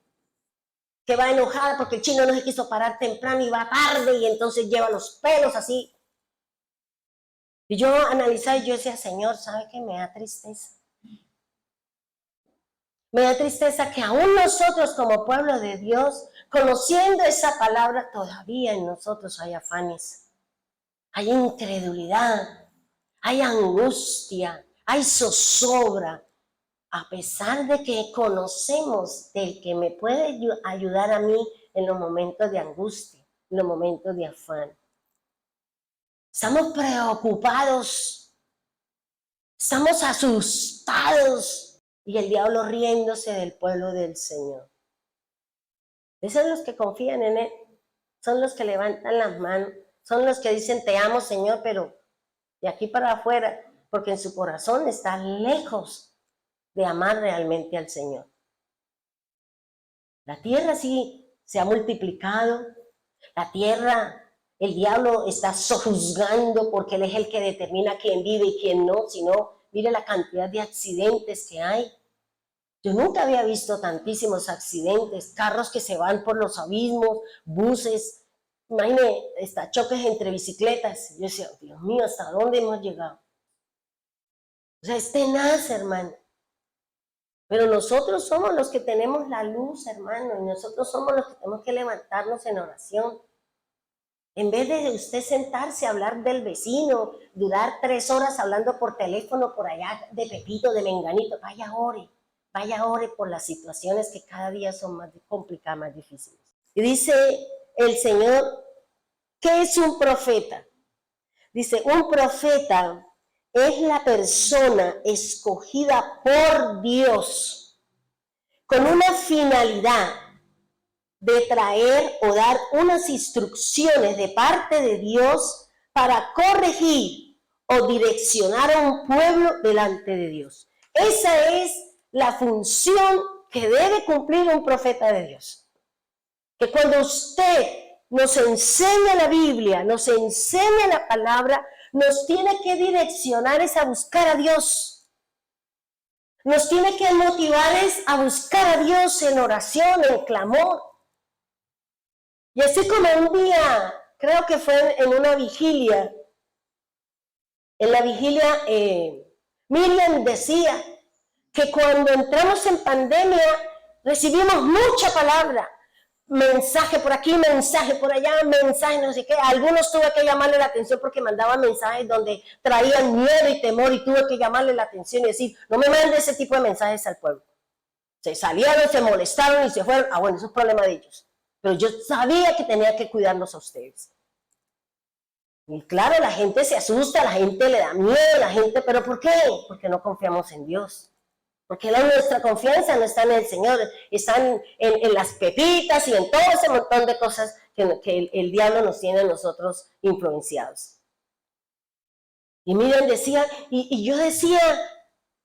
que va enojada porque el chino no se quiso parar temprano y va tarde y entonces lleva los pelos así. Y yo analizaba y yo decía, Señor, ¿sabe qué me da tristeza? Me da tristeza que aún nosotros como pueblo de Dios, conociendo esa palabra, todavía en nosotros hay afanes, hay incredulidad, hay angustia, hay zozobra, a pesar de que conocemos del que me puede ayudar a mí en los momentos de angustia, en los momentos de afán. Estamos preocupados, estamos asustados y el diablo riéndose del pueblo del Señor. Esos son los que confían en Él, son los que levantan las manos, son los que dicen te amo Señor, pero de aquí para afuera, porque en su corazón está lejos de amar realmente al Señor. La tierra sí se ha multiplicado, la tierra, el diablo está sojuzgando porque él es el que determina quién vive y quién no, sino mire la cantidad de accidentes que hay. Yo nunca había visto tantísimos accidentes, carros que se van por los abismos, buses, imagínate, choques entre bicicletas. Yo decía, Dios mío, ¿hasta dónde hemos llegado? O sea, es tenaz, hermano. Pero nosotros somos los que tenemos la luz, hermano, y nosotros somos los que tenemos que levantarnos en oración. En vez de usted sentarse a hablar del vecino, durar 3 horas hablando por teléfono por allá de Pepito, de Menganito, vaya ore por las situaciones que cada día son más complicadas, más difíciles. Y dice el Señor, ¿qué es un profeta? Dice, un profeta es la persona escogida por Dios con una finalidad de traer o dar unas instrucciones de parte de Dios para corregir o direccionar a un pueblo delante de Dios. Esa es la función que debe cumplir un profeta de Dios. Que cuando usted nos enseña la Biblia, nos enseña la palabra, nos tiene que direccionar es a buscar a Dios. Nos tiene que motivar es a buscar a Dios en oración, en clamor. Y así como un día, creo que fue en una vigilia, en la vigilia Miriam decía que cuando entramos en pandemia recibimos mucha palabra, mensaje por aquí, mensaje por allá, mensaje no sé qué. A algunos tuve que llamarle la atención porque mandaban mensajes donde traían miedo y temor y tuve que llamarle la atención y decir, no me mande ese tipo de mensajes al pueblo. Se salieron, se molestaron y se fueron. Ah, bueno, eso es problema de ellos. Pero yo sabía que tenía que cuidarlos a ustedes. Y claro, la gente se asusta, la gente le da miedo, la gente, ¿pero por qué? Porque no confiamos en Dios. Porque nuestra confianza no está en el Señor, están en las pepitas y en todo ese montón de cosas que el diablo nos tiene a nosotros influenciados. Y Miriam decía, y yo decía,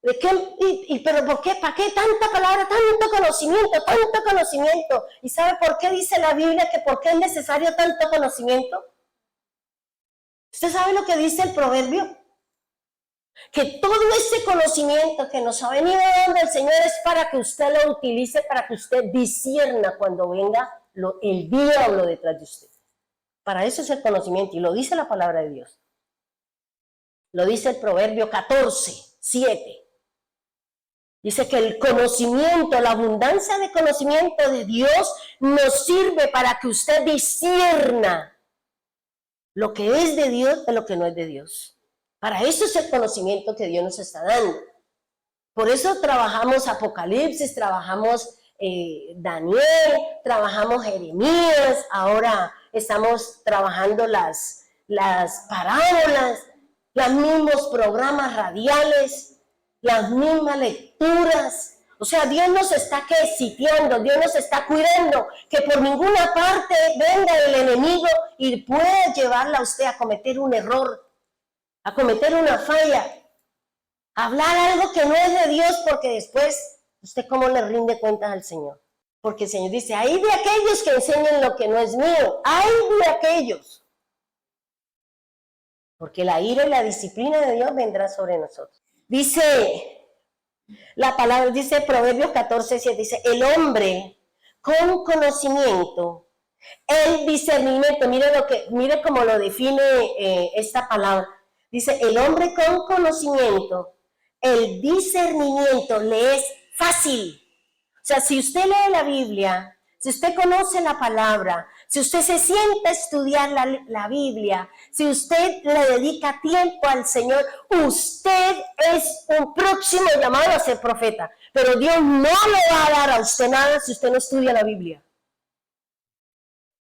¿de qué? ¿Pero por qué? ¿Para qué tanta palabra, tanto conocimiento? ¿Y sabe por qué dice la Biblia que por qué es necesario tanto conocimiento? ¿Usted sabe lo que dice el proverbio? Que todo ese conocimiento que nos ha venido dando el Señor es para que usted lo utilice, para que usted discierna cuando venga el diablo detrás de usted. Para eso es el conocimiento, y lo dice la palabra de Dios. Lo dice el Proverbio 14:7. Dice que el conocimiento, la abundancia de conocimiento de Dios nos sirve para que usted discierna lo que es de Dios de lo que no es de Dios. Para eso es el conocimiento que Dios nos está dando. Por eso trabajamos Apocalipsis, trabajamos Daniel, trabajamos Jeremías, ahora estamos trabajando las parábolas, los mismos programas radiales, las mismas lecturas. O sea, Dios nos está sitiando, Dios nos está cuidando, que por ninguna parte venga el enemigo y pueda llevarla a usted a cometer un error, a cometer una falla, a hablar algo que no es de Dios, porque después, ¿usted cómo le rinde cuentas al Señor? Porque el Señor dice, hay de aquellos que enseñan lo que no es mío, hay de aquellos. Porque la ira y la disciplina de Dios vendrá sobre nosotros. Dice la palabra, dice Proverbios 14:7, dice, el hombre con conocimiento, el discernimiento, mire cómo lo define esta palabra. Dice, el hombre con conocimiento, el discernimiento le es fácil. O sea, si usted lee la Biblia, si usted conoce la palabra, si usted se sienta a estudiar la Biblia, si usted le dedica tiempo al Señor, usted es un próximo llamado a ser profeta. Pero Dios no le va a dar a usted nada si usted no estudia la Biblia.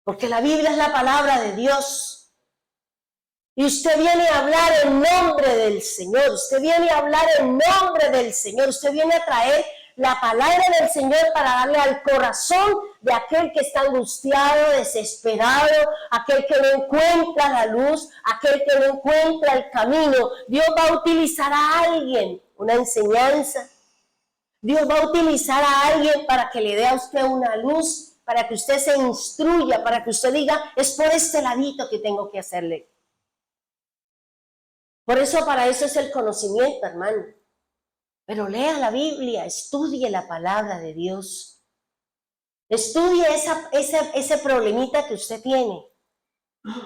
Porque la Biblia es la palabra de Dios. Y usted viene a hablar en nombre del Señor. Usted viene a hablar en nombre del Señor. Usted viene a traer la palabra del Señor para darle al corazón de aquel que está angustiado, desesperado, aquel que no encuentra la luz, aquel que no encuentra el camino. Dios va a utilizar a alguien, una enseñanza. Dios va a utilizar a alguien para que le dé a usted una luz, para que usted se instruya, para que usted diga, es por este ladito que tengo que hacerle. Por eso, para eso es el conocimiento, hermano. Pero lea la Biblia, estudie la palabra de Dios. Estudie ese problemita que usted tiene.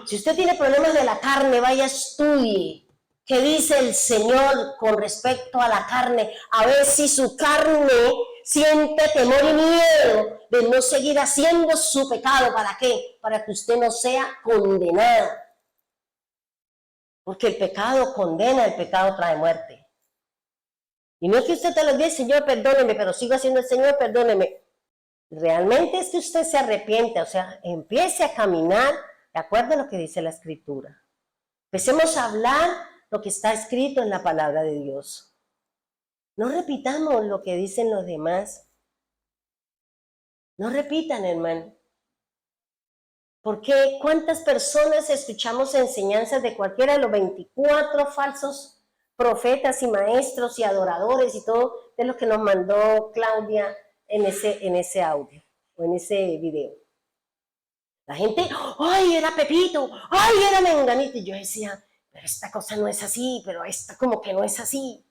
Si usted tiene problemas de la carne, vaya, estudie. ¿Qué dice el Señor con respecto a la carne? A ver si su carne siente temor y miedo de no seguir haciendo su pecado. ¿Para qué? Para que usted no sea condenado. Porque el pecado condena, el pecado trae muerte. Y no es que usted te lo diga, Señor, perdóneme, pero sigo haciendo el Señor, perdóneme. Realmente es que usted se arrepiente, o sea, empiece a caminar de acuerdo a lo que dice la Escritura. Empecemos a hablar lo que está escrito en la palabra de Dios. No repitamos lo que dicen los demás. No repitan, hermano. Porque ¿cuántas personas escuchamos enseñanzas de cualquiera de los 24 falsos profetas y maestros y adoradores y todo de lo que nos mandó Claudia en ese audio o en ese video? La gente, ¡ay, era Pepito! ¡Ay, era Menganito! Y yo decía, pero esta cosa no es así, pero esta como que no es así.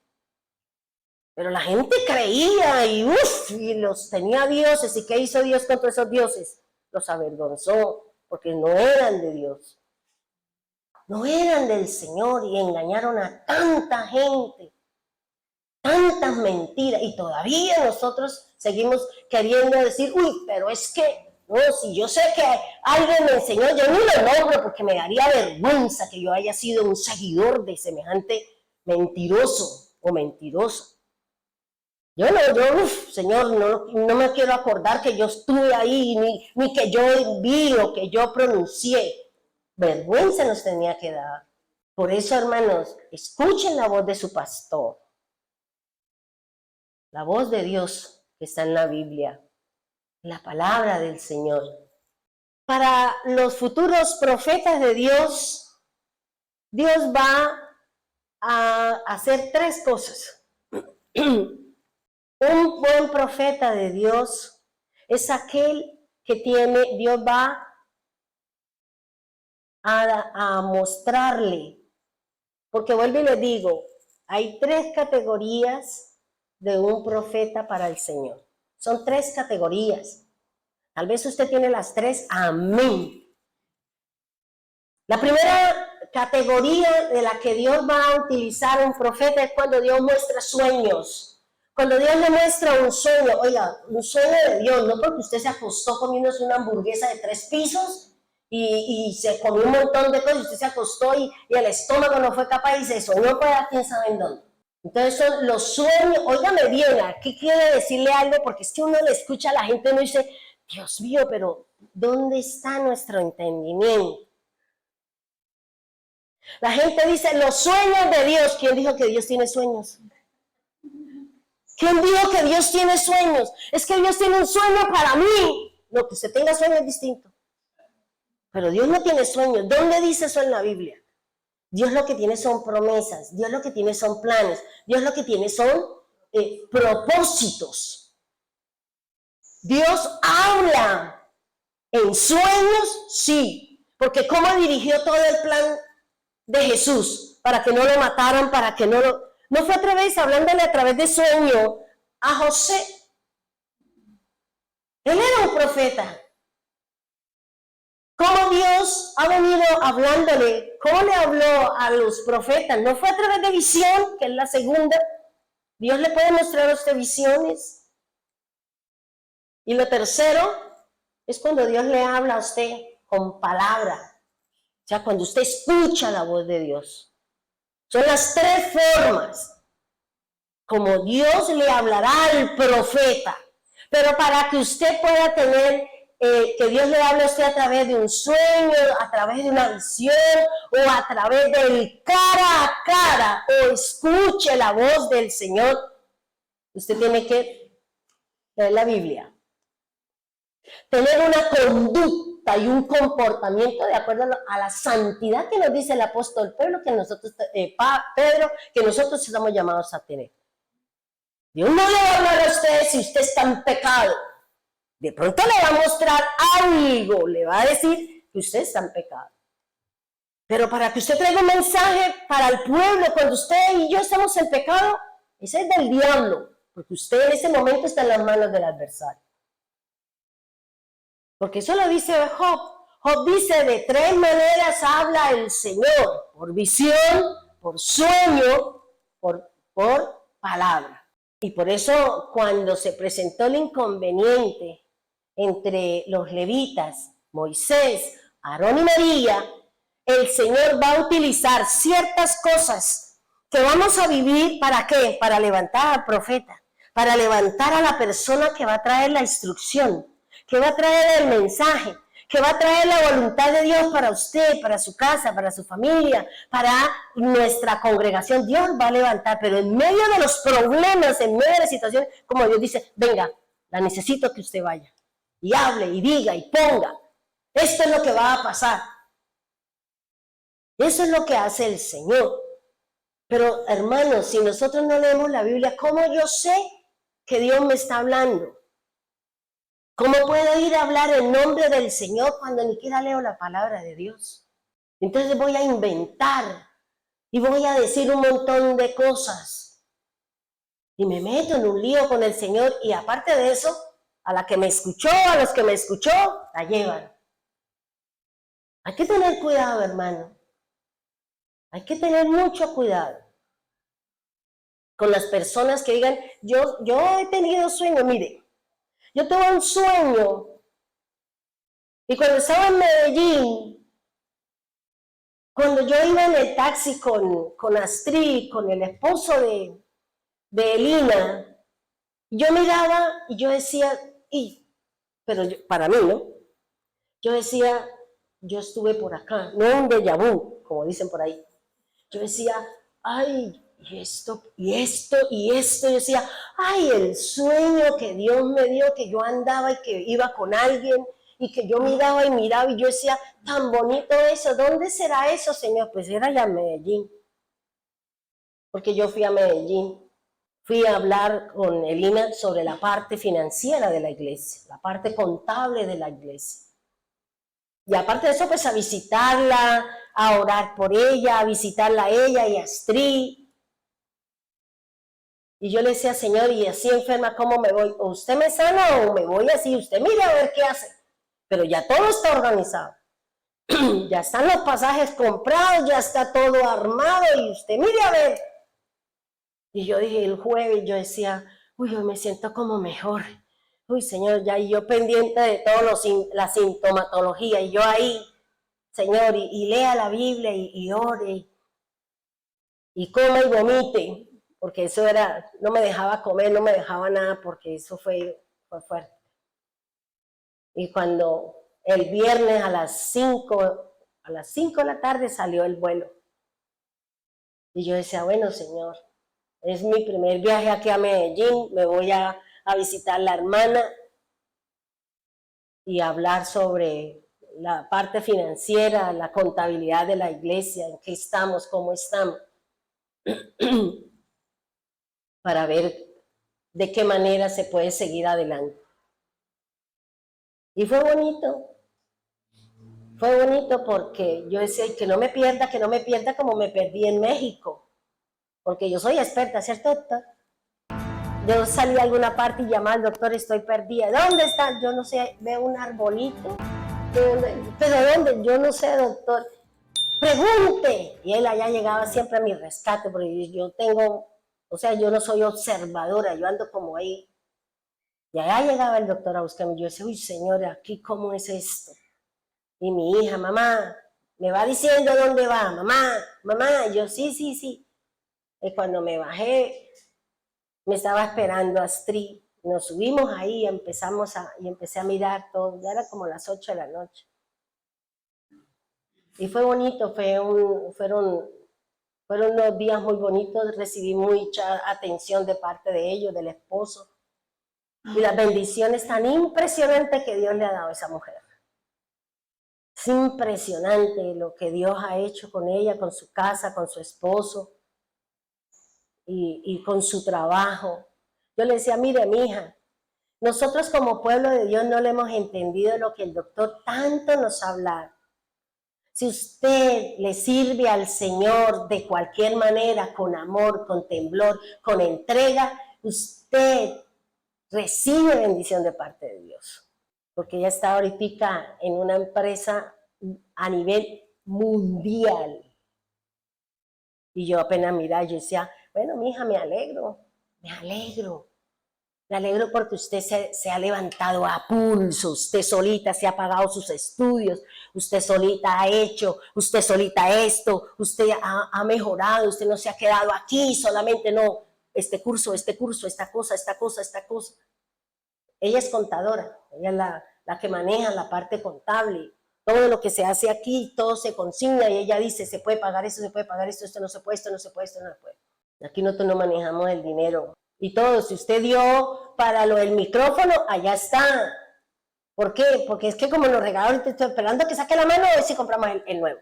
Pero la gente creía y y los tenía dioses. ¿Y qué hizo Dios contra esos dioses? Los avergonzó porque no eran de Dios. No eran del Señor y engañaron a tanta gente, tantas mentiras, y todavía nosotros seguimos queriendo decir, uy, pero es que, no, si yo sé que alguien me enseñó, yo ni lo logro porque me daría vergüenza que yo haya sido un seguidor de semejante mentiroso o mentiroso. Yo, Señor, no me quiero acordar que yo estuve ahí, ni que yo vi o que yo pronuncié. Vergüenza nos tenía que dar. Por eso, hermanos, escuchen la voz de su pastor. La voz de Dios que está en la Biblia. La palabra del Señor. Para los futuros profetas de Dios, Dios va a hacer tres cosas. Un buen profeta de Dios es aquel que Dios va a mostrarle, porque vuelvo y le digo, hay tres categorías de un profeta para el Señor. Son tres categorías. Tal vez usted tiene las tres, amén. La primera categoría de la que Dios va a utilizar un profeta es cuando Dios muestra sueños. Cuando Dios le muestra un sueño, oiga, un sueño de Dios, no porque usted se acostó comiéndose una hamburguesa de 3 pisos y se comió un montón de cosas, usted se acostó y el estómago no fue capaz y se soñó para quién sabe en dónde. Entonces son los sueños, óigame bien, aquí quiero decirle algo, porque es que uno le escucha a la gente y uno dice, Dios mío, pero ¿dónde está nuestro entendimiento? La gente dice, los sueños de Dios. ¿Quién dijo que Dios tiene sueños? ¿Quién dijo que Dios tiene sueños? Es que Dios tiene un sueño para mí. No, que usted tenga sueños es distinto. Pero Dios no tiene sueños. ¿Dónde dice eso en la Biblia? Dios lo que tiene son promesas. Dios lo que tiene son planes. Dios lo que tiene son propósitos. Dios habla en sueños, sí. Porque ¿cómo dirigió todo el plan de Jesús? Para que no lo mataran, para que no lo... No fue a través, hablándole a través de sueño a José. Él era un profeta. ¿Cómo Dios ha venido hablándole? ¿Cómo le habló a los profetas? No fue a través de visión, que es la segunda. Dios le puede mostrar a usted visiones. Y lo tercero es cuando Dios le habla a usted con palabra. O sea, cuando usted escucha la voz de Dios. Son las tres formas como Dios le hablará al profeta. Pero para que usted pueda tener, que Dios le hable a usted a través de un sueño, a través de una visión, o a través del cara a cara, o escuche la voz del Señor, usted tiene que leer la Biblia. Tener una conducta y un comportamiento de acuerdo a la santidad que nos dice el apóstol Pedro, que nosotros estamos llamados a tener. Dios no le va a hablar a usted si usted está en pecado. De pronto le va a mostrar algo, le va a decir que usted está en pecado. Pero para que usted traiga un mensaje para el pueblo, cuando usted y yo estamos en pecado, ese es del diablo, porque usted en ese momento está en las manos del adversario. Porque eso lo dice Job. Job dice, de tres maneras habla el Señor, por visión, por sueño, por palabra. Y por eso cuando se presentó el inconveniente entre los levitas, Moisés, Aarón y María, el Señor va a utilizar ciertas cosas que vamos a vivir, ¿para qué? Para levantar al profeta, para levantar a la persona que va a traer la instrucción, que va a traer el mensaje, que va a traer la voluntad de Dios para usted, para su casa, para su familia, para nuestra congregación. Dios va a levantar, pero en medio de los problemas, en medio de la situación, como Dios dice, venga, la necesito que usted vaya y hable y diga y ponga. Esto es lo que va a pasar. Eso es lo que hace el Señor. Pero hermanos, si nosotros no leemos la Biblia, ¿cómo yo sé que Dios me está hablando? ¿Cómo puedo ir a hablar en nombre del Señor cuando ni siquiera leo la palabra de Dios? Entonces voy a inventar y voy a decir un montón de cosas. Y me meto en un lío con el Señor y aparte de eso, a la que me escuchó, a los que me escuchó, la llevan. Hay que tener cuidado, hermano. Hay que tener mucho cuidado con las personas que digan, yo he tenido sueño, mire. Yo tuve un sueño y cuando estaba en Medellín, cuando yo iba en el taxi con Astrid, con el esposo de Elina, yo miraba y yo decía, pero para mí, ¿no? Yo decía, yo estuve por acá, no un déjà vu, como dicen por ahí. Yo decía, ay, y esto, yo decía, ay, el sueño que Dios me dio, que yo andaba y que iba con alguien, y que yo miraba, y yo decía, tan bonito eso, ¿dónde será eso, Señor? Pues era ya en Medellín, porque yo fui a Medellín, fui a hablar con Elina sobre la parte financiera de la iglesia, la parte contable de la iglesia. Y aparte de eso, pues a visitarla, a orar por ella, a visitarla a ella y a Astrid. Y yo le decía, Señor, y así enferma, ¿cómo me voy? O usted me sana o me voy así, usted mira a ver qué hace. Pero ya todo está organizado. Ya están los pasajes comprados, ya está todo armado y usted mire a ver. Y yo dije, el jueves, yo decía, uy, hoy me siento como mejor. Uy, Señor, ya y yo pendiente de todo la sintomatología y yo ahí, Señor, y lea la Biblia y ore y coma y vomite. Porque eso era, no me dejaba comer, no me dejaba nada, porque eso fue fuerte. Y cuando el viernes a las 5 de la tarde salió el vuelo. Y yo decía, bueno, Señor, es mi primer viaje aquí a Medellín, me voy a visitar a la hermana y hablar sobre la parte financiera, la contabilidad de la iglesia, en qué estamos, cómo estamos. Para ver de qué manera se puede seguir adelante. Y fue bonito porque yo decía, que no me pierda como me perdí en México, porque yo soy experta, ¿cierto, doctor? Yo salí a alguna parte y llamaba al doctor, estoy perdida. ¿Dónde está? Yo no sé, veo un arbolito. ¿Pero dónde? Yo no sé, doctor. Pregunte. Y él allá llegaba siempre a mi rescate, porque yo tengo... O sea, yo no soy observadora, yo ando como ahí. Y allá llegaba el doctor a buscarme. Yo decía, uy, señora, ¿aquí cómo es esto? Y mi hija, mamá, me va diciendo dónde va, mamá, mamá. Y yo, sí, sí, sí. Y cuando me bajé, me estaba esperando Astrid. Nos subimos ahí y empecé a mirar todo. Ya era como las 8 de la noche. Y fue bonito, fueron unos días muy bonitos. Recibí mucha atención de parte de ellos, del esposo. Y las bendiciones tan impresionantes que Dios le ha dado a esa mujer. Es impresionante lo que Dios ha hecho con ella, con su casa, con su esposo y con su trabajo. Yo le decía, mire, mi hija, nosotros como pueblo de Dios no le hemos entendido lo que el doctor tanto nos ha hablado. Si usted le sirve al Señor de cualquier manera, con amor, con temblor, con entrega, usted recibe bendición de parte de Dios. Porque ella está ahorita en una empresa a nivel mundial. Y yo apenas miraba, yo decía, bueno, mija, me alegro porque usted se ha levantado a pulso, usted solita se ha pagado sus estudios, usted solita ha hecho, usted solita esto, usted ha mejorado, usted no se ha quedado aquí solamente, no, este curso, esta cosa. Ella es contadora, ella es la que maneja la parte contable. Todo lo que se hace aquí, todo se consigna y ella dice, se puede pagar esto, esto no se puede, esto no se puede, esto no se puede. Aquí nosotros no manejamos el dinero. Y todo, si usted dio para lo del micrófono, allá está. ¿Por qué? Porque es que como nos regalaron, estoy esperando que saque la mano a ver si compramos el nuevo.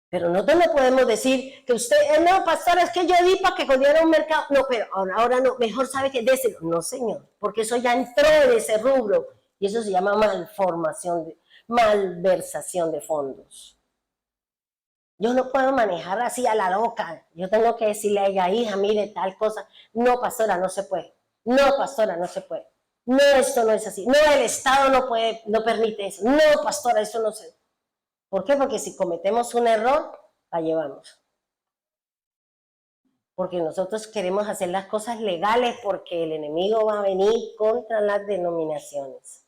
Pero nosotros no podemos decir que usted, no, pastor, es que yo di para que corriera un mercado. No, pero ahora no, mejor sabe que déselo. No, señor, porque eso ya entró en ese rubro. Y eso se llama malversación de fondos. Yo no puedo manejar así a la loca. Yo tengo que decirle a ella, hija, mire, tal cosa. No, pastora, no se puede. No, pastora, no se puede. No, esto no es así. No, el Estado no permite eso. No, pastora, eso no se... ¿Por qué? Porque si cometemos un error, la llevamos. Porque nosotros queremos hacer las cosas legales porque el enemigo va a venir contra las denominaciones.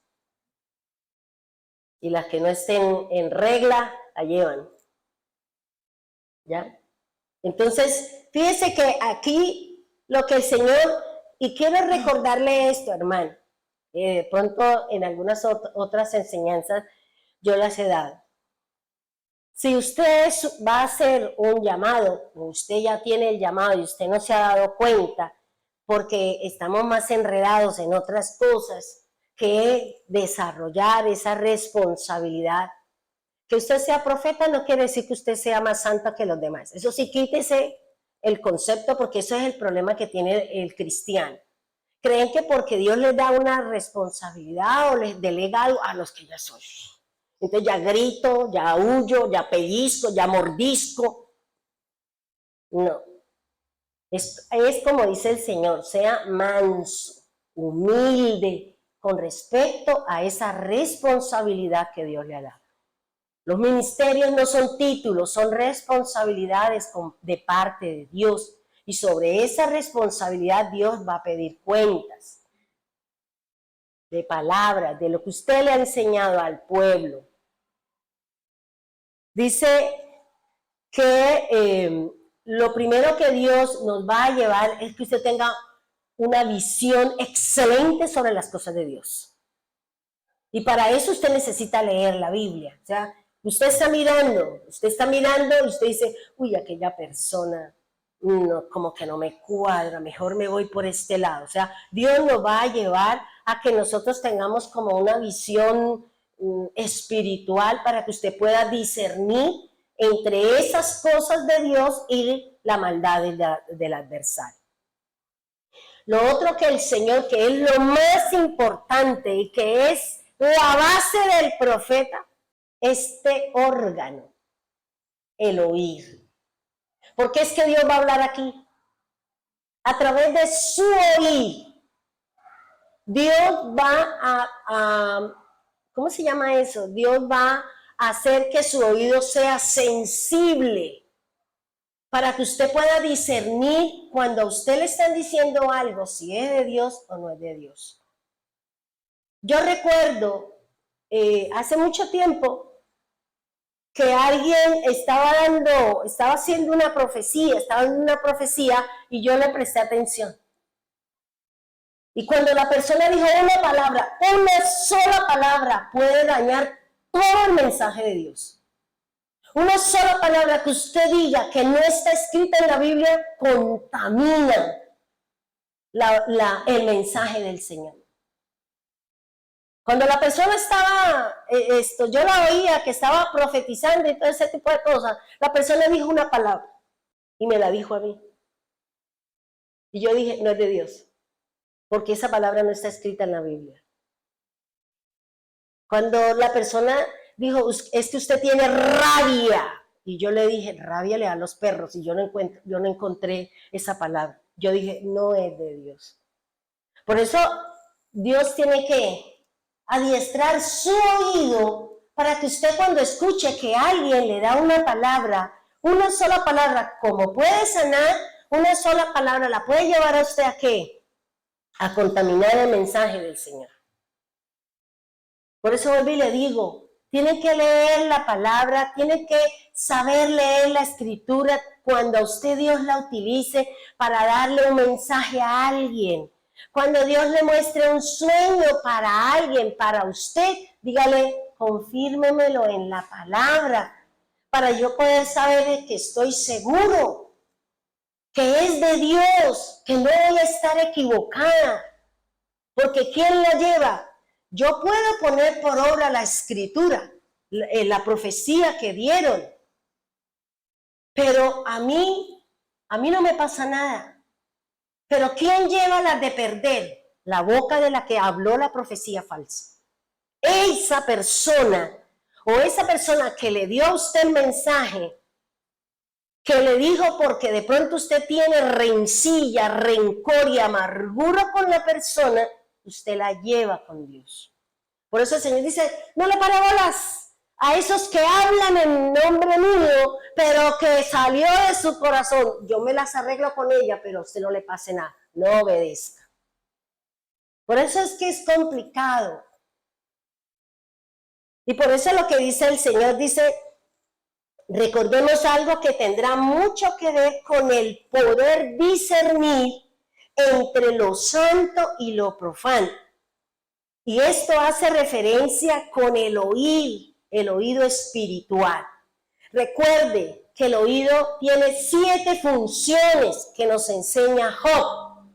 Y las que no estén en regla, la llevan. ¿Ya? Entonces, fíjese que aquí lo que el Señor, y quiero recordarle esto, hermano, de pronto en algunas otras enseñanzas yo las he dado. Si usted va a hacer un llamado, usted ya tiene el llamado y usted no se ha dado cuenta, porque estamos más enredados en otras cosas que desarrollar esa responsabilidad. Que usted sea profeta no quiere decir que usted sea más santa que los demás. Eso sí, quítese el concepto porque eso es el problema que tiene el cristiano. Creen que porque Dios les da una responsabilidad o les delega algo a los que ya soy. Entonces ya grito, ya huyo, ya pellizco, ya mordisco. No. Es como dice el Señor, sea manso, humilde, con respecto a esa responsabilidad que Dios le ha dado. Los ministerios no son títulos, son responsabilidades de parte de Dios. Y sobre esa responsabilidad Dios va a pedir cuentas de palabras, de lo que usted le ha enseñado al pueblo. Dice que lo primero que Dios nos va a llevar es que usted tenga una visión excelente sobre las cosas de Dios. Y para eso usted necesita leer la Biblia. O sea, usted está mirando y usted dice, uy, aquella persona, no, como que no me cuadra, mejor me voy por este lado. O sea, Dios nos va a llevar a que nosotros tengamos como una visión espiritual para que usted pueda discernir entre esas cosas de Dios y la maldad del adversario. Lo otro que el Señor, que es lo más importante y que es la base del profeta, este órgano, el oír. Porque es que Dios va a hablar aquí a través de su oír. Dios va ¿cómo se llama eso? Dios va a hacer que su oído sea sensible para que usted pueda discernir cuando a usted le están diciendo algo, si es de Dios o no es de Dios. Yo recuerdo hace mucho tiempo que alguien estaba haciendo una profecía y yo le presté atención. Y cuando la persona dijo una sola palabra puede dañar todo el mensaje de Dios. Una sola palabra que usted diga que no está escrita en la Biblia contamina el mensaje del Señor. Cuando la persona estaba, yo la oía que estaba profetizando y todo ese tipo de cosas, la persona dijo una palabra y me la dijo a mí. Y yo dije, no es de Dios, porque esa palabra no está escrita en la Biblia. Cuando la persona dijo, es que usted tiene rabia, y yo le dije, rabia le da a los perros, y yo no encontré esa palabra. Yo dije, no es de Dios. Por eso Dios tiene que adiestrar su oído para que usted cuando escuche que alguien le da una palabra, una sola palabra, como puede sanar, una sola palabra la puede llevar a usted a ¿qué? A contaminar el mensaje del Señor. Por eso vuelvo y le digo, tiene que leer la palabra, tiene que saber leer la escritura cuando a usted Dios la utilice para darle un mensaje a alguien. Cuando Dios le muestre un sueño para alguien, para usted, dígale, confírmemelo en la palabra, para yo poder saber que estoy seguro, que es de Dios, que no voy a estar equivocada, porque ¿quién la lleva? Yo puedo poner por obra la escritura, la profecía que dieron, pero a mí no me pasa nada. Pero ¿quién lleva la de perder? La boca de la que habló la profecía falsa. Esa persona o esa persona que le dio a usted el mensaje, que le dijo porque de pronto usted tiene rencilla, rencor y amargura con la persona, usted la lleva con Dios. Por eso el Señor dice, no le pare bolas a esos que hablan en nombre mío, pero que salió de su corazón. Yo me las arreglo con ella, pero a usted no le pase nada, no obedezca. Por eso es que es complicado. Y por eso lo que dice el Señor, dice, recordemos algo que tendrá mucho que ver con el poder discernir entre lo santo y lo profano. Y esto hace referencia con el oído espiritual. Recuerde que el oído tiene 7 funciones que nos enseña Job.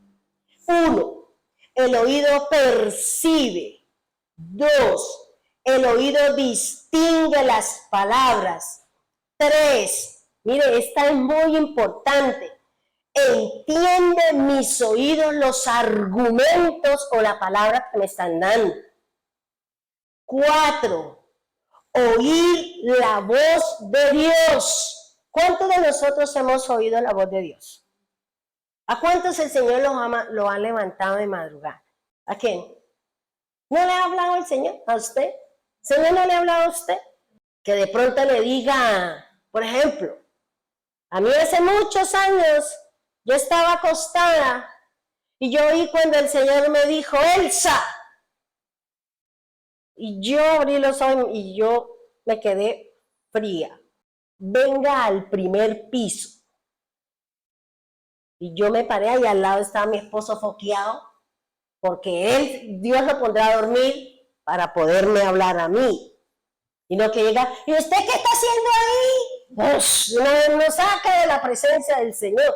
1, el oído percibe. 2, el oído distingue las palabras. 3, mire, esta es muy importante. Entiende mis oídos los argumentos o la palabra que me están dando. 4, oír la voz de Dios. ¿Cuántos de nosotros hemos oído la voz de Dios? ¿A cuántos el Señor lo ha levantado de madrugada? ¿A quién? ¿No le ha hablado el Señor a usted? ¿El Señor no le ha hablado a usted? Que de pronto le diga, por ejemplo, a mí hace muchos años yo estaba acostada y yo oí cuando el Señor me dijo, Elsa. Y yo abrí los ojos y yo me quedé fría. Venga al primer piso. Y yo me paré y al lado estaba mi esposo foqueado, porque Dios lo pondrá a dormir para poderme hablar a mí. Y no que llega, ¿y usted qué está haciendo ahí? Pues no saca de la presencia del Señor.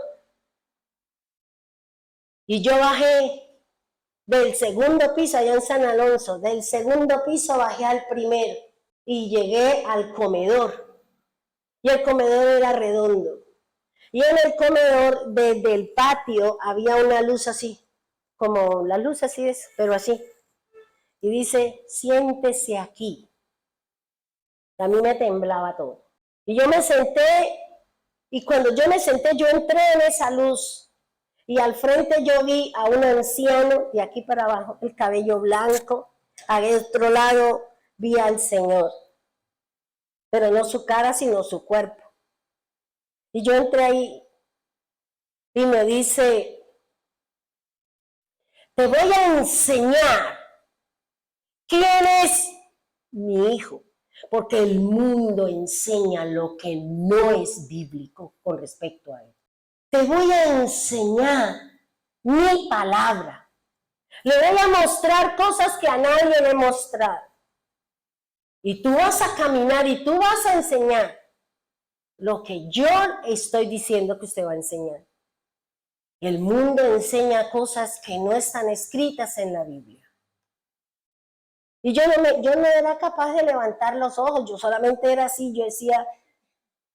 Y yo bajé del segundo piso allá en San Alonso, del segundo piso bajé al primero y llegué al comedor. Y el comedor era redondo. Y en el comedor, desde el patio, había una luz así, como la luz así es, pero así. Y dice, siéntese aquí. A mí me temblaba todo. Y yo me senté, y cuando yo me senté, yo entré en esa luz. Y al frente yo vi a un anciano, de aquí para abajo, el cabello blanco. Al otro lado vi al Señor. Pero no su cara, sino su cuerpo. Y yo entré ahí y me dice, te voy a enseñar quién es mi hijo, porque el mundo enseña lo que no es bíblico con respecto a él. Te voy a enseñar mi palabra. Le voy a mostrar cosas que a nadie le he mostrado. Y tú vas a caminar y tú vas a enseñar lo que yo estoy diciendo que usted va a enseñar. El mundo enseña cosas que no están escritas en la Biblia. Y yo no era capaz de levantar los ojos, yo solamente era así, yo decía,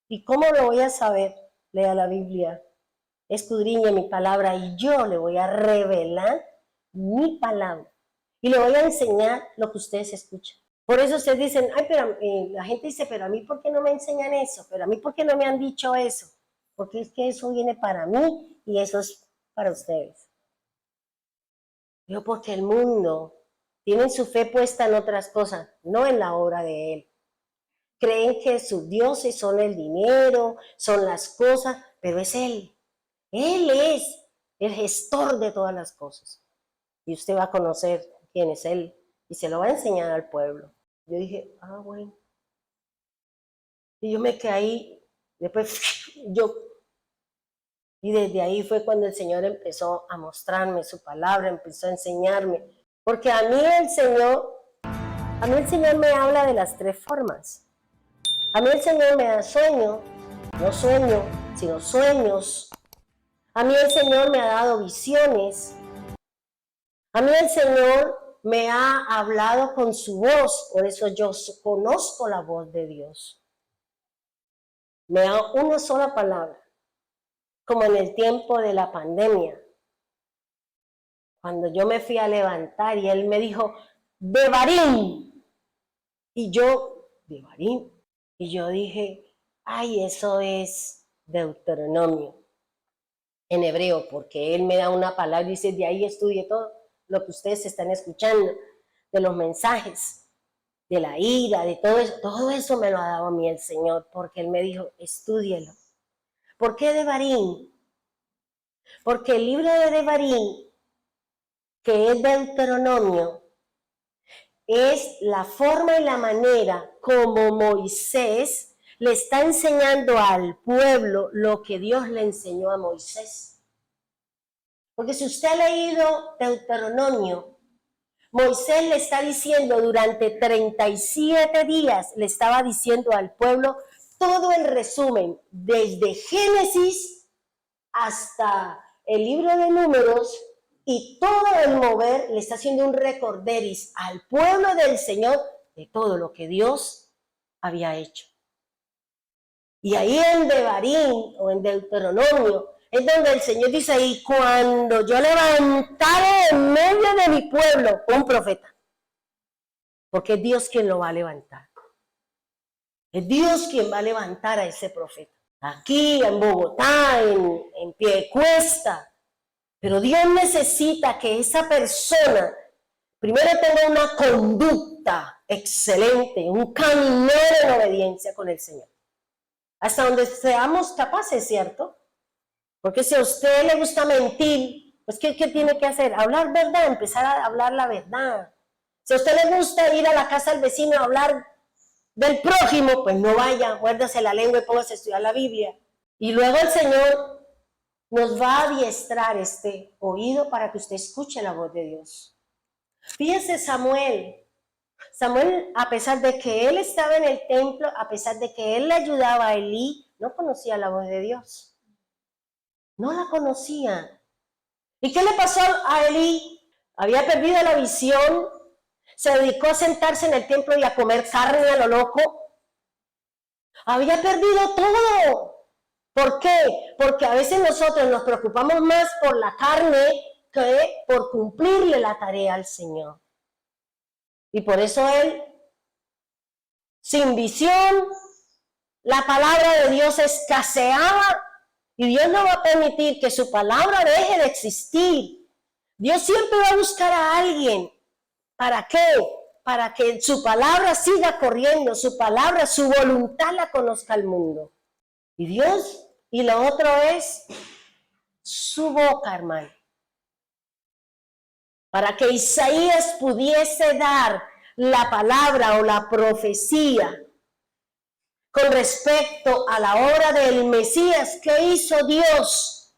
¿y cómo lo voy a saber? Lea la Biblia, escudriñe mi palabra y yo le voy a revelar mi palabra. Y le voy a enseñar lo que ustedes escuchan. Por eso ustedes dicen, ay, pero la gente dice, pero a mí ¿por qué no me enseñan eso? Pero a mí ¿por qué no me han dicho eso? Porque es que eso viene para mí y eso es para ustedes. Yo porque el mundo tiene su fe puesta en otras cosas, no en la obra de Él. Creen que sus dioses son el dinero, son las cosas, pero es Él. Él es el gestor de todas las cosas. Y usted va a conocer quién es Él y se lo va a enseñar al pueblo. Yo dije, bueno. Y yo me quedé ahí, después y desde ahí fue cuando el Señor empezó a mostrarme su palabra, empezó a enseñarme. Porque a mí el Señor me habla de las tres formas. A mí el Señor me da sueño, no sueño, sino sueños. A mí el Señor me ha dado visiones. A mí el Señor me ha hablado con su voz, por eso yo conozco la voz de Dios. Me da una sola palabra, como en el tiempo de la pandemia. Cuando yo me fui a levantar y Él me dijo, Devarim. Y yo, Devarim. Y yo dije, ay, eso es Deuteronomio en hebreo, porque Él me da una palabra y dice, de ahí estudie todo lo que ustedes están escuchando, de los mensajes, de la ira, de todo eso me lo ha dado a mí el Señor, porque Él me dijo, estúdielo. ¿Por qué Devarim? Porque el libro de Devarim, que es Deuteronomio, es la forma y la manera como Moisés le está enseñando al pueblo lo que Dios le enseñó a Moisés. Porque si usted ha leído Deuteronomio, Moisés le está diciendo durante 37 días, le estaba diciendo al pueblo todo el resumen, desde Génesis hasta el libro de Números, y todo el mover le está haciendo un recorderis al pueblo del Señor de todo lo que Dios había hecho. Y ahí en Devarim o en Deuteronomio es donde el Señor dice, y cuando yo levantare en medio de mi pueblo un profeta, porque es Dios quien lo va a levantar. Es Dios quien va a levantar a ese profeta. Aquí en Bogotá, en Piedecuesta. Pero Dios necesita que esa persona primero tenga una conducta excelente, un caminar en obediencia con el Señor. Hasta donde seamos capaces, ¿cierto? Porque si a usted le gusta mentir, pues ¿qué tiene que hacer? Hablar verdad, empezar a hablar la verdad. Si a usted le gusta ir a la casa del vecino a hablar del prójimo, pues no vaya, muérdase la lengua y póngase a estudiar la Biblia. Y luego el Señor nos va a adiestrar este oído para que usted escuche la voz de Dios. Fíjese Samuel, a pesar de que él estaba en el templo, a pesar de que él le ayudaba a Elí, no conocía la voz de Dios. No la conocía. ¿Y qué le pasó a Elí? Había perdido la visión, se dedicó a sentarse en el templo y a comer carne a lo loco. Había perdido todo. ¿Por qué? Porque a veces nosotros nos preocupamos más por la carne que por cumplirle la tarea al Señor. Y por eso él, sin visión, la palabra de Dios escaseaba y Dios no va a permitir que su palabra deje de existir. Dios siempre va a buscar a alguien. ¿Para qué? Para que su palabra siga corriendo, su palabra, su voluntad la conozca al mundo. Y Dios Y lo otro es su boca, hermano. Para que Isaías pudiese dar la palabra o la profecía con respecto a la hora del Mesías, ¿qué hizo Dios?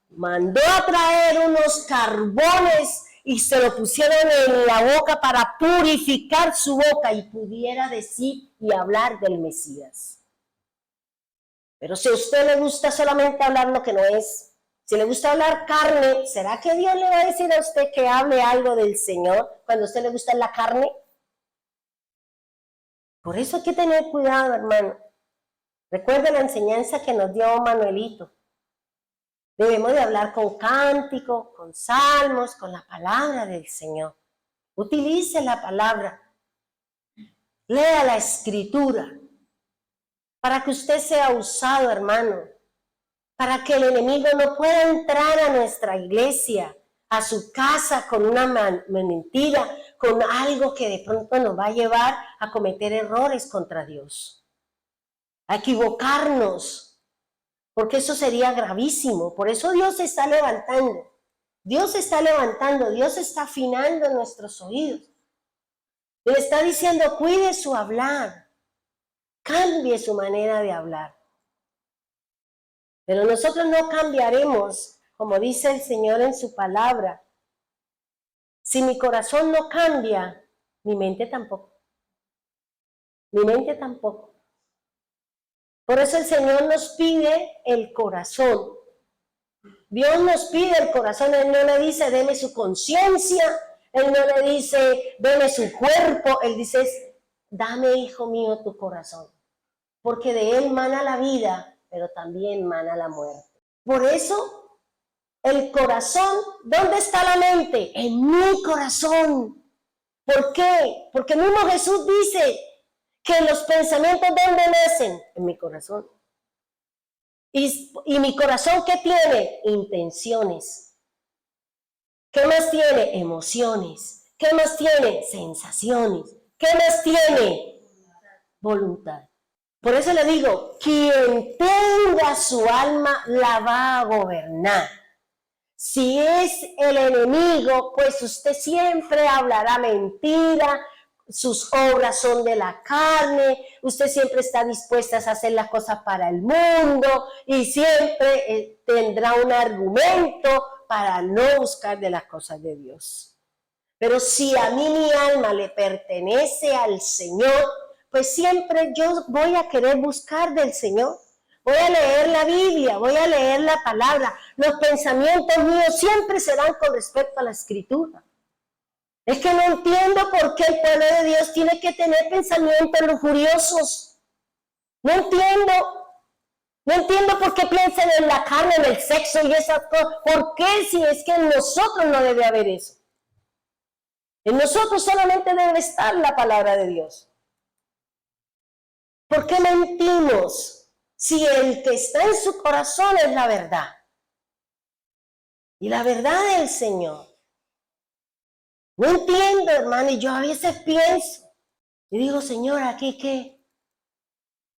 Mandó a traer unos carbones y se lo pusieron en la boca para purificar su boca y pudiera decir y hablar del Mesías. Pero si a usted le gusta solamente hablar lo que no es, si le gusta hablar carne, ¿será que Dios le va a decir a usted que hable algo del Señor cuando a usted le gusta la carne? Por eso hay que tener cuidado, hermano. Recuerde la enseñanza que nos dio Manuelito. Debemos de hablar con cántico, con salmos, con la palabra del Señor. Utilice la palabra. Lea la escritura para que usted sea usado, hermano. Para que el enemigo no pueda entrar a nuestra iglesia, a su casa con una mentira, con algo que de pronto nos va a llevar a cometer errores contra Dios. A equivocarnos, porque eso sería gravísimo. Por eso Dios se está levantando. Dios se está levantando, Dios está afinando nuestros oídos. Le está diciendo, cuide su hablar, cambie su manera de hablar. Pero nosotros no cambiaremos, como dice el Señor en su palabra. Si mi corazón no cambia, mi mente tampoco. Mi mente tampoco. Por eso el Señor nos pide el corazón. Dios nos pide el corazón. Él no le dice, deme su conciencia. Él no le dice, deme su cuerpo. Él dice, dame, hijo mío, tu corazón. Porque de él mana la vida, pero también mana la muerte. Por eso, el corazón, ¿dónde está la mente? En mi corazón. ¿Por qué? Porque mismo Jesús dice que los pensamientos, ¿dónde nacen? En mi corazón. Y mi corazón, ¿qué tiene? Intenciones. ¿Qué más tiene? Emociones. ¿Qué más tiene? Sensaciones. ¿Qué más tiene? Voluntad. Por eso le digo, quien tenga su alma la va a gobernar. Si es el enemigo, pues usted siempre hablará mentira, sus obras son de la carne, usted siempre está dispuesta a hacer las cosas para el mundo y siempre tendrá un argumento para no buscar de las cosas de Dios. Pero si a mí mi alma le pertenece al Señor, pues siempre yo voy a querer buscar del Señor. Voy a leer la Biblia, voy a leer la palabra. Los pensamientos míos siempre serán con respecto a la Escritura. Es que no entiendo por qué el pueblo de Dios tiene que tener pensamientos lujuriosos. No entiendo. No entiendo por qué piensan en la carne, en el sexo y esas cosas. ¿Por qué si es que en nosotros no debe haber eso? En nosotros solamente debe estar la palabra de Dios. ¿Por qué mentimos si el que está en su corazón es la verdad? Y la verdad del Señor. No entiendo, hermano, y yo a veces pienso, y digo, Señor, ¿aquí qué?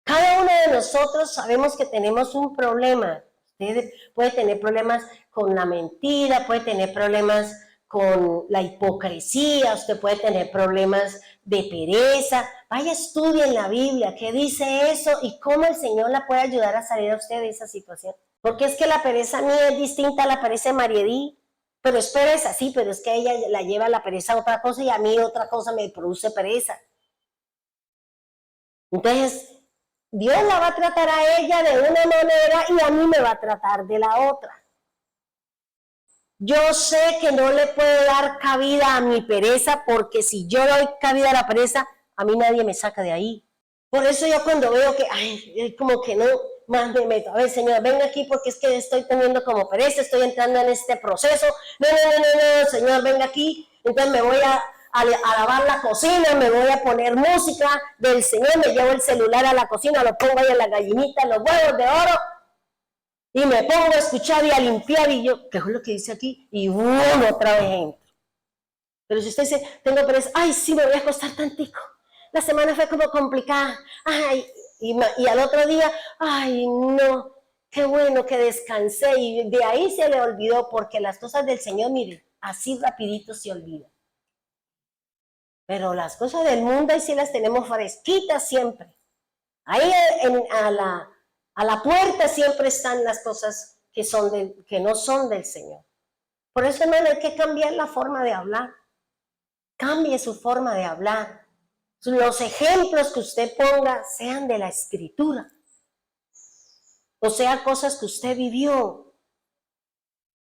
Cada uno de nosotros sabemos que tenemos un problema. Usted puede tener problemas con la mentira, puede tener problemas con la hipocresía, usted puede tener problemas de pereza. Vaya, estudie en la Biblia qué dice eso y cómo el Señor la puede ayudar a salir a usted de esa situación. Porque es que la pereza mía es distinta a la pereza de Mariedí. Pero es pereza, sí, pero es que ella la lleva la pereza a otra cosa y a mí otra cosa me produce pereza. Entonces, Dios la va a tratar a ella de una manera y a mí me va a tratar de la otra. Yo sé que no le puedo dar cabida a mi pereza porque si yo doy cabida a la pereza, a mí nadie me saca de ahí. Por eso yo cuando veo que, como que no, más me meto. A ver, Señor, venga aquí porque es que estoy teniendo como pereza, estoy entrando en este proceso. No, Señor, venga aquí. Entonces me voy a lavar la cocina, me voy a poner música del Señor, me llevo el celular a la cocina, lo pongo ahí en la gallinita, en los huevos de oro, y me pongo a escuchar y a limpiar, y yo, ¿qué es lo que dice aquí? Y otra vez entro. Pero si usted dice, tengo pereza, ay, sí, me voy a acostar tantico. La semana fue como complicada. Ay, y al otro día, ay no, qué bueno que descansé, y de ahí se le olvidó, porque las cosas del Señor, mire, así rapidito se olvidan. Pero las cosas del mundo ahí sí las tenemos fresquitas siempre. Ahí a la puerta siempre están las cosas que no son del Señor. Por eso, hermano, hay que cambiar la forma de hablar. Cambie su forma de hablar. Los ejemplos que usted ponga sean de la Escritura. O sea, cosas que usted vivió.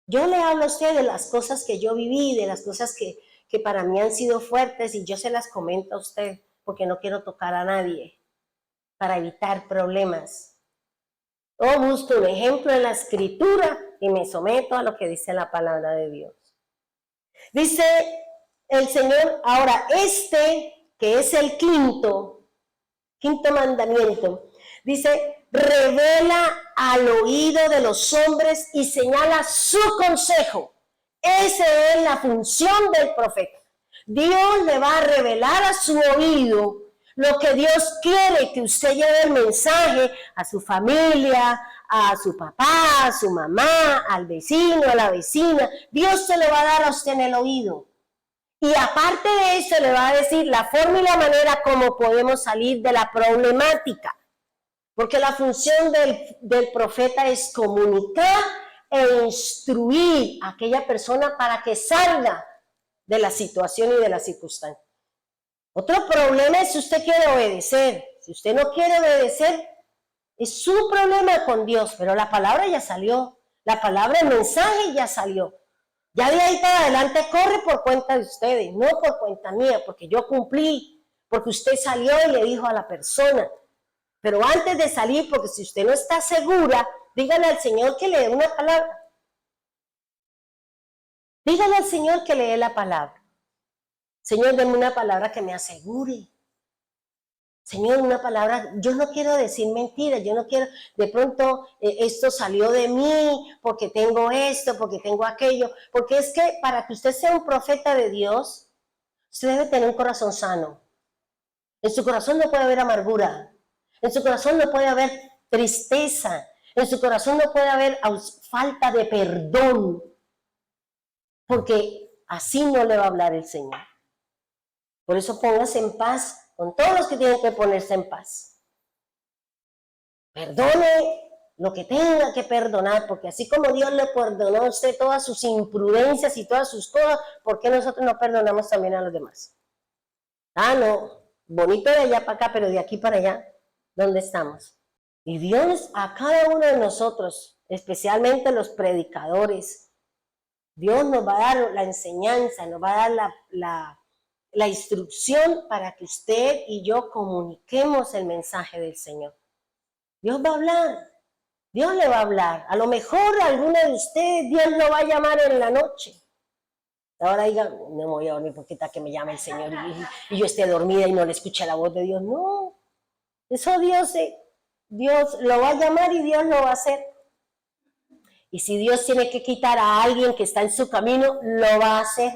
Yo le hablo a usted de las cosas que yo viví, de las cosas que para mí han sido fuertes, y yo se las comento a usted porque no quiero tocar a nadie para evitar problemas. O busco un ejemplo en la Escritura y me someto a lo que dice la palabra de Dios. Dice el Señor, ahora que es el quinto mandamiento, dice, revela al oído de los hombres y señala su consejo. Esa es la función del profeta. Dios le va a revelar a su oído lo que Dios quiere que usted lleve el mensaje a su familia, a su papá, a su mamá, al vecino, a la vecina. Dios se lo va a dar a usted en el oído. Y aparte de eso le va a decir la forma y la manera como podemos salir de la problemática. Porque la función del profeta es comunicar e instruir a aquella persona para que salga de la situación y de la circunstancia. Otro problema es si usted quiere obedecer. Si usted no quiere obedecer, es su problema con Dios, pero la palabra ya salió. La palabra, el mensaje ya salió. Ya de ahí para adelante corre por cuenta de ustedes, no por cuenta mía, porque yo cumplí, porque usted salió y le dijo a la persona. Pero antes de salir, porque si usted no está segura, dígale al Señor que le dé una palabra. Dígale al Señor que le dé la palabra. Señor, deme una palabra que me asegure. Señor, una palabra, yo no quiero decir mentiras, yo no quiero, de pronto esto salió de mí, porque tengo esto, porque tengo aquello, porque es que para que usted sea un profeta de Dios, usted debe tener un corazón sano. En su corazón no puede haber amargura, en su corazón no puede haber tristeza, en su corazón no puede haber falta de perdón, porque así no le va a hablar el Señor. Por eso póngase en paz con todos los que tienen que ponerse en paz. Perdone lo que tenga que perdonar, porque así como Dios le perdonó a usted todas sus imprudencias y todas sus cosas, ¿por qué nosotros no perdonamos también a los demás? Ah, no, bonito de allá para acá, pero de aquí para allá, ¿dónde estamos? Y Dios a cada uno de nosotros, especialmente los predicadores, Dios nos va a dar la enseñanza, nos va a dar la instrucción para que usted y yo comuniquemos el mensaje del Señor. Dios va a hablar, Dios le va a hablar. A lo mejor a alguno de ustedes Dios lo va a llamar en la noche. Ahora diga, no me voy a dormir porque está que me llame el Señor y yo esté dormida y no le escuche la voz de Dios. No, eso Dios lo va a llamar y Dios lo va a hacer. Y si Dios tiene que quitar a alguien que está en su camino, lo va a hacer.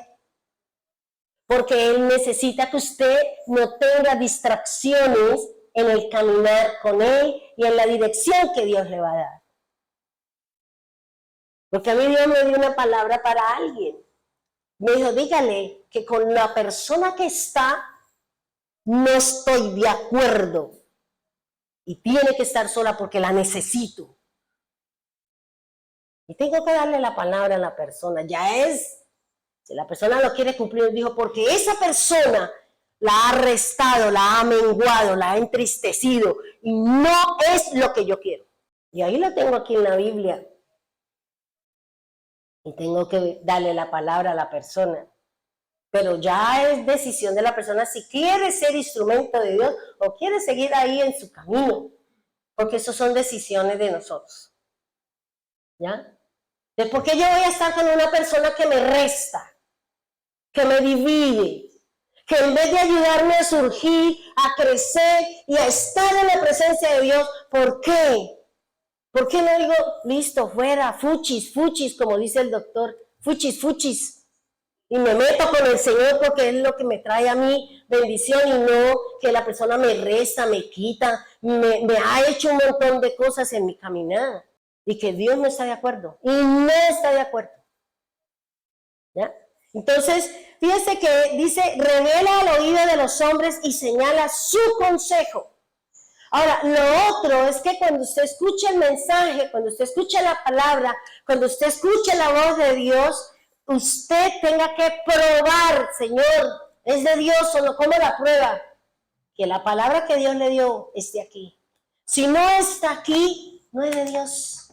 Porque Él necesita que usted no tenga distracciones en el caminar con Él y en la dirección que Dios le va a dar. Porque a mí Dios me dio una palabra para alguien. Me dijo, dígale que con la persona que está, no estoy de acuerdo. Y tiene que estar sola porque la necesito. Y tengo que darle la palabra a la persona. Si la persona lo quiere cumplir, dijo, porque esa persona la ha arrestado, la ha menguado, la ha entristecido y no es lo que yo quiero. Y ahí lo tengo aquí en la Biblia. Y tengo que darle la palabra a la persona. Pero ya es decisión de la persona si quiere ser instrumento de Dios o quiere seguir ahí en su camino. Porque eso son decisiones de nosotros. ¿Ya? ¿Por qué yo voy a estar con una persona que me resta? Que me divide, que en vez de ayudarme a surgir, a crecer y a estar en la presencia de Dios, ¿por qué? ¿Por qué no digo, listo, fuera, fuchis, fuchis, como dice el doctor, fuchis, fuchis? y me meto con el Señor porque es lo que me trae a mí bendición y no que la persona me resta, me quita, me ha hecho un montón de cosas en mi caminar y que Dios no está de acuerdo y no está de acuerdo. ¿Ya? Entonces, fíjese que dice, revela al oído de los hombres y señala su consejo. Ahora, lo otro es que cuando usted escuche el mensaje, cuando usted escuche la palabra, cuando usted escuche la voz de Dios, usted tenga que probar, Señor, ¿es de Dios o no? ¿Cómo la prueba? Que la palabra que Dios le dio esté aquí. Si no está aquí, no es de Dios.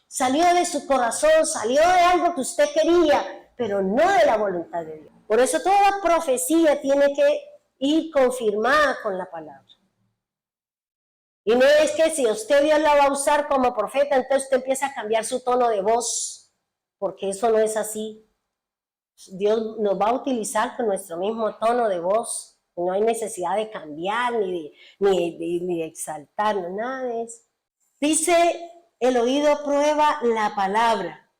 Salió de su corazón, salió de algo que usted quería, pero no de la voluntad de Dios. Por eso toda profecía tiene que ir confirmada con la palabra. Y no es que si usted Dios la va a usar como profeta, entonces usted empieza a cambiar su tono de voz, porque eso no es así. Dios nos va a utilizar con nuestro mismo tono de voz. No hay necesidad de cambiar, ni de exaltar, nada de eso. Dice, el oído prueba la palabra.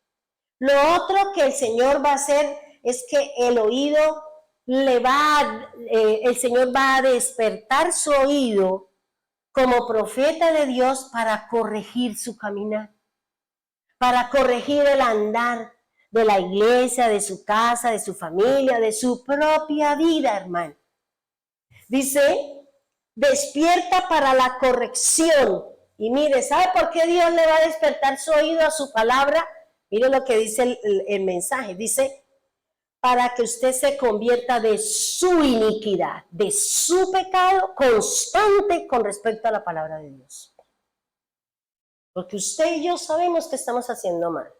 Lo otro que el Señor va a hacer es que el oído el Señor va a despertar su oído como profeta de Dios para corregir su caminar, para corregir el andar de la iglesia, de su casa, de su familia, de su propia vida, hermano. Dice, despierta para la corrección. Y mire, ¿sabe por qué Dios le va a despertar su oído a su palabra? Mire lo que dice el mensaje. Dice, para que usted se convierta de su iniquidad, de su pecado constante con respecto a la palabra de Dios. Porque usted y yo sabemos que estamos haciendo mal.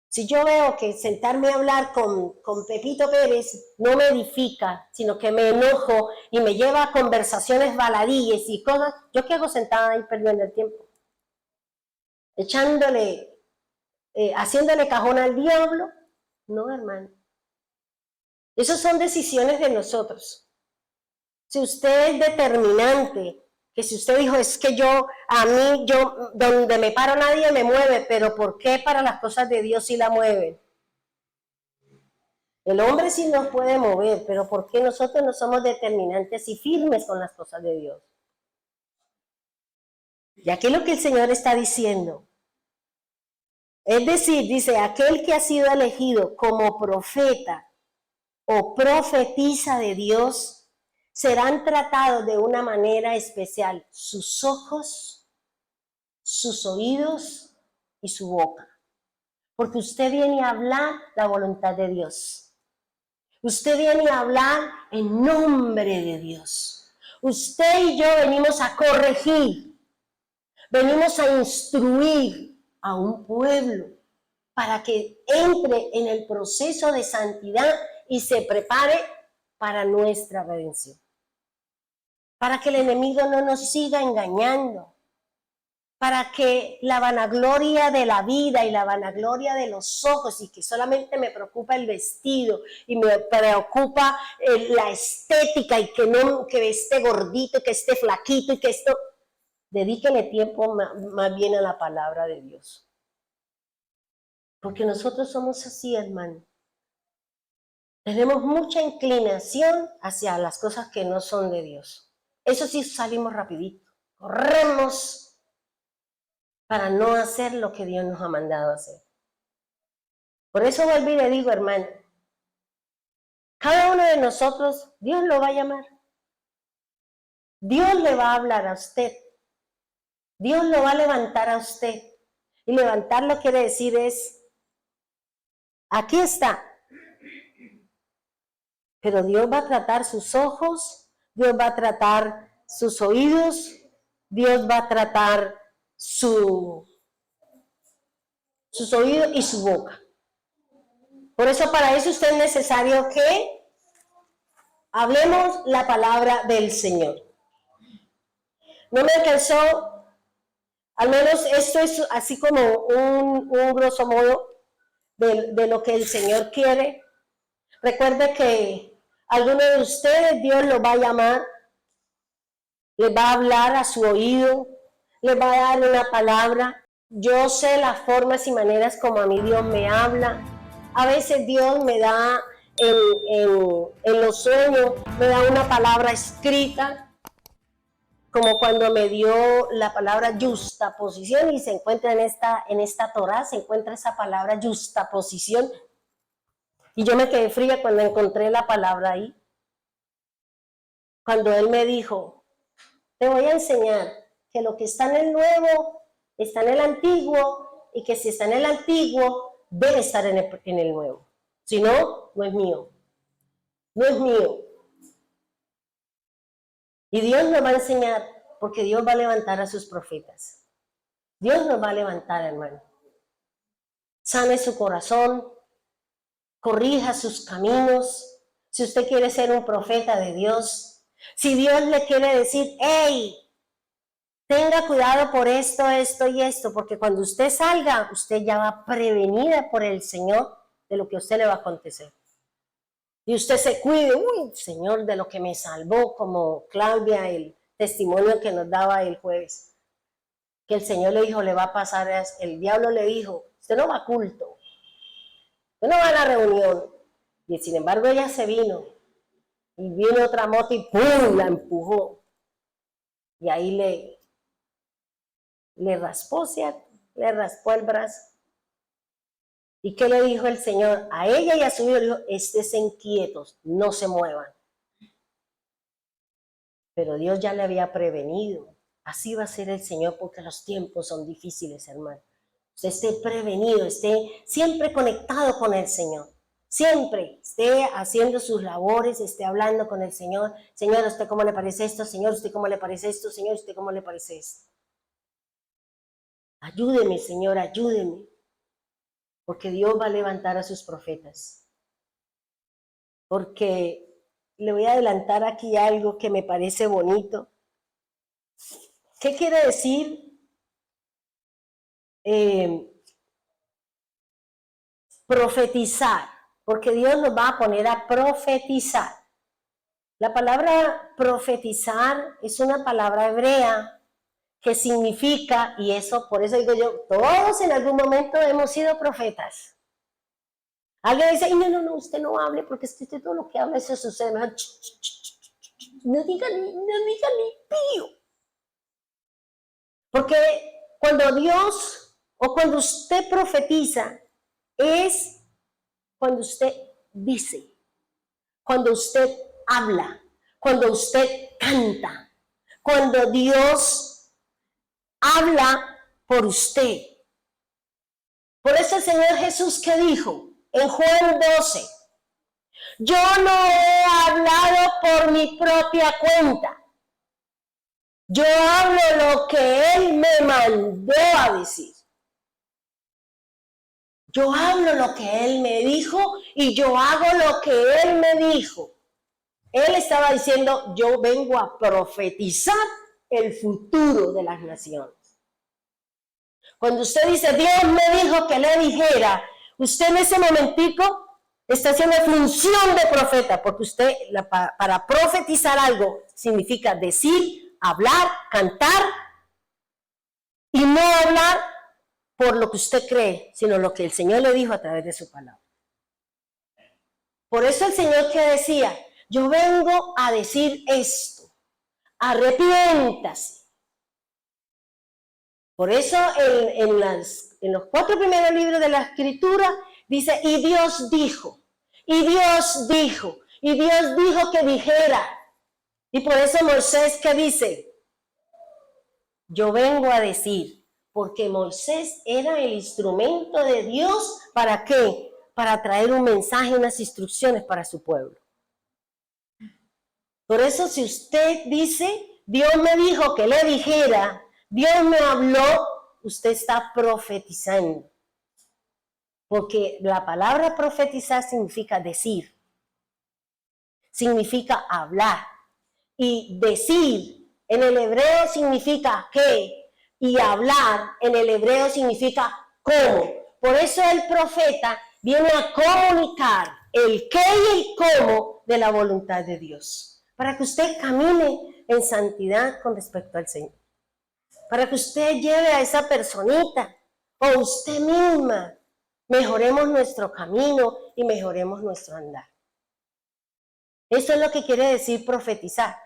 Si yo veo que sentarme a hablar con Pepito Pérez no me edifica, sino que me enojo y me lleva a conversaciones baladíes y cosas, ¿yo qué hago sentada ahí perdiendo el tiempo? Echándole, haciéndole cajón al diablo. No, hermano. Esas son decisiones de nosotros. Si usted es determinante, que si usted dijo, es que yo, donde me paro nadie me mueve, pero ¿por qué para las cosas de Dios sí la mueven? El hombre sí nos puede mover, pero ¿por qué nosotros no somos determinantes y firmes con las cosas de Dios? Y aquí lo que el Señor está diciendo. Es decir, dice, aquel que ha sido elegido como profeta o profetiza de Dios, serán tratados de una manera especial sus ojos, sus oídos y su boca. Porque usted viene a hablar la voluntad de Dios. Usted viene a hablar en nombre de Dios. Usted y yo venimos a corregir, venimos a instruir a un pueblo para que entre en el proceso de santidad y se prepare para nuestra redención. Para que el enemigo no nos siga engañando. Para que la vanagloria de la vida y la vanagloria de los ojos y que solamente me preocupa el vestido y me preocupa la estética y que esté gordito, que esté flaquito y que esto, dedíquele tiempo más bien a la palabra de Dios. Porque nosotros somos así, hermano. Tenemos mucha inclinación hacia las cosas que no son de Dios. Eso sí, salimos rapidito. Corremos para no hacer lo que Dios nos ha mandado hacer. Por eso vuelvo y le digo, hermano, cada uno de nosotros, Dios lo va a llamar. Dios le va a hablar a usted. Dios lo va a levantar a usted. Y levantarlo quiere decir es, aquí está. Pero Dios va a tratar sus ojos, Dios va a tratar sus oídos, Dios va a tratar sus oídos y su boca. Por eso para eso usted es necesario que hablemos la palabra del Señor. No me alcanzó, al menos esto es así como un grosso modo de lo que el Señor quiere. Recuerde que alguno de ustedes Dios lo va a llamar, le va a hablar a su oído, le va a dar una palabra. Yo sé las formas y maneras como a mí Dios me habla, A veces Dios me da en los sueños, me da una palabra escrita, como cuando me dio la palabra justaposición, y se encuentra en esta Torá, se encuentra esa palabra justaposición. Y yo me quedé fría cuando encontré la palabra ahí. Cuando Él me dijo, te voy a enseñar que lo que está en el nuevo está en el antiguo, y que si está en el antiguo debe estar en el nuevo. Si no, no es mío. No es mío. Y Dios nos va a enseñar, porque Dios va a levantar a sus profetas. Dios nos va a levantar, hermano. Sane su corazón, corrija sus caminos. Si usted quiere ser un profeta de Dios, si Dios le quiere decir, hey, tenga cuidado por esto, esto y esto, porque cuando usted salga, usted ya va prevenida por el Señor de lo que a usted le va a acontecer. Y usted se cuide, uy, Señor, de lo que me salvó, como Claudia, el testimonio que nos daba el jueves. Que el Señor le dijo, le va a pasar, el diablo le dijo, usted no va a culto, usted no va a la reunión. Y sin embargo ella se vino, y vino otra moto y ¡pum!, la empujó. Y ahí le raspó, ¿cierto? Le raspó el brazo. ¿Y qué le dijo el Señor? A ella y a su hijo le dijo, estén quietos, no se muevan. Pero Dios ya le había prevenido. Así va a ser el Señor, porque los tiempos son difíciles, hermano. Usted esté prevenido, esté siempre conectado con el Señor. Siempre esté haciendo sus labores, esté hablando con el Señor. Señor, ¿a usted cómo le parece esto? Señor, ¿usted cómo le parece esto? Señor, ¿usted cómo le parece esto? Ayúdeme, Señor, ayúdeme. Porque Dios va a levantar a sus profetas. Porque le voy a adelantar aquí algo que me parece bonito. ¿Qué quiere decir? Profetizar. Porque Dios nos va a poner a profetizar. La palabra profetizar es una palabra hebrea que significa, y eso, por eso digo yo, todos en algún momento hemos sido profetas. Alguien dice, no, usted no hable, porque es que usted todo lo que habla, eso sucede. Mejor, no diga ni pío. Porque cuando Dios, o cuando usted profetiza, es cuando usted dice, cuando usted habla, cuando usted canta, cuando Dios habla por usted. Por eso el Señor Jesús, que dijo en Juan 12, yo no he hablado por mi propia cuenta, yo hablo lo que Él me mandó a decir. Yo hablo lo que Él me dijo y yo hago lo que Él me dijo. Él estaba diciendo, yo vengo a profetizar el futuro de las naciones. Cuando usted dice, Dios me dijo que le dijera, usted en ese momentico está haciendo función de profeta, porque usted, para profetizar algo, significa decir, hablar, cantar, y no hablar por lo que usted cree, sino lo que el Señor le dijo a través de su palabra. Por eso el Señor que decía, yo vengo a decir esto, arrepiéntase. Por eso en los 4 primeros libros de la Escritura dice, y Dios dijo, y Dios dijo, y Dios dijo que dijera. Y por eso Moisés, ¿qué dice? Yo vengo a decir, porque Moisés era el instrumento de Dios, ¿para qué? Para traer un mensaje, unas instrucciones para su pueblo. Por eso si usted dice, Dios me dijo que le dijera, Dios me habló, usted está profetizando. Porque la palabra profetizar significa decir, significa hablar. Y decir en el hebreo significa qué, y hablar en el hebreo significa cómo. Por eso el profeta viene a comunicar el qué y el cómo de la voluntad de Dios. Para que usted camine en santidad con respecto al Señor. Para que usted lleve a esa personita o usted misma mejoremos nuestro camino y mejoremos nuestro andar. Eso es lo que quiere decir profetizar.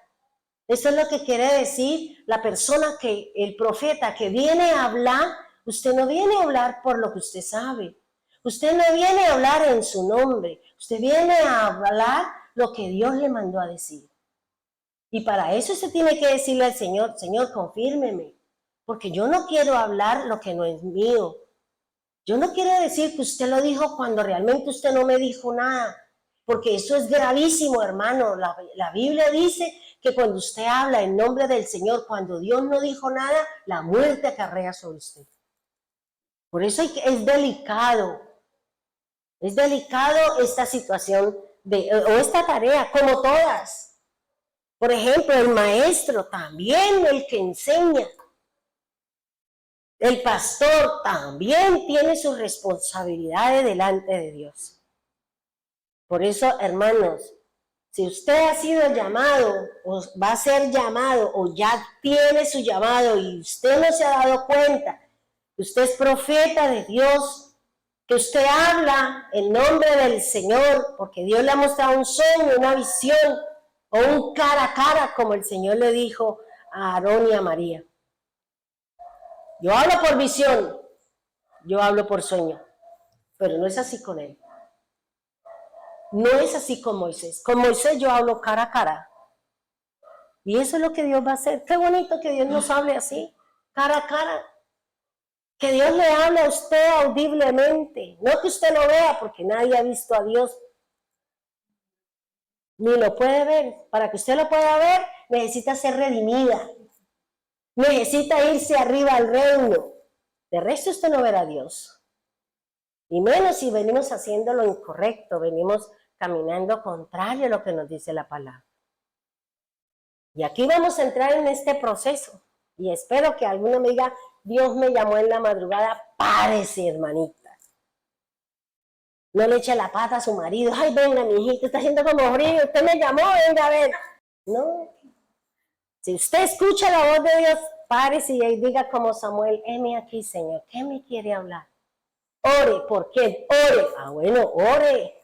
Eso es lo que quiere decir la persona que, el profeta que viene a hablar. Usted no viene a hablar por lo que usted sabe. Usted no viene a hablar en su nombre. Usted viene a hablar lo que Dios le mandó a decir. Y para eso usted tiene que decirle al Señor, Señor, confírmeme, porque yo no quiero hablar lo que no es mío. Yo no quiero decir que usted lo dijo cuando realmente usted no me dijo nada, porque eso es gravísimo, hermano. La Biblia dice que cuando usted habla en nombre del Señor, cuando Dios no dijo nada, la muerte acarrea sobre usted. Por eso es delicado esta situación o esta tarea, como todas. Por ejemplo, el maestro también, el que enseña. El pastor también tiene sus responsabilidades delante de Dios. Por eso, hermanos, si usted ha sido llamado o va a ser llamado o ya tiene su llamado y usted no se ha dado cuenta que usted es profeta de Dios, que usted habla en nombre del Señor, porque Dios le ha mostrado un sueño, una visión o un cara a cara, como el Señor le dijo a Aarón y a María. Yo hablo por visión, yo hablo por sueño, pero no es así con él. No es así con Moisés. Con Moisés yo hablo cara a cara. Y eso es lo que Dios va a hacer. Qué bonito que Dios nos hable así, cara a cara. Que Dios le hable a usted audiblemente. No que usted lo vea, porque nadie ha visto a Dios. Ni lo puede ver. Para que usted lo pueda ver, necesita ser redimida. Necesita irse arriba al reino. De resto usted no verá a Dios. Y menos si venimos haciendo lo incorrecto, venimos caminando contrario a lo que nos dice la palabra. Y aquí vamos a entrar en este proceso. Y espero que alguno me diga, Dios me llamó en la madrugada, párese, hermanita. No le eche la pata a su marido. Ay, venga, mi hijito, está haciendo como frío. Usted me llamó, venga a ver. No. Si usted escucha la voz de Dios, párese y diga como Samuel, heme aquí, Señor, ¿qué me quiere hablar? Ore, ¿por qué? Ore. Ah, bueno, ore.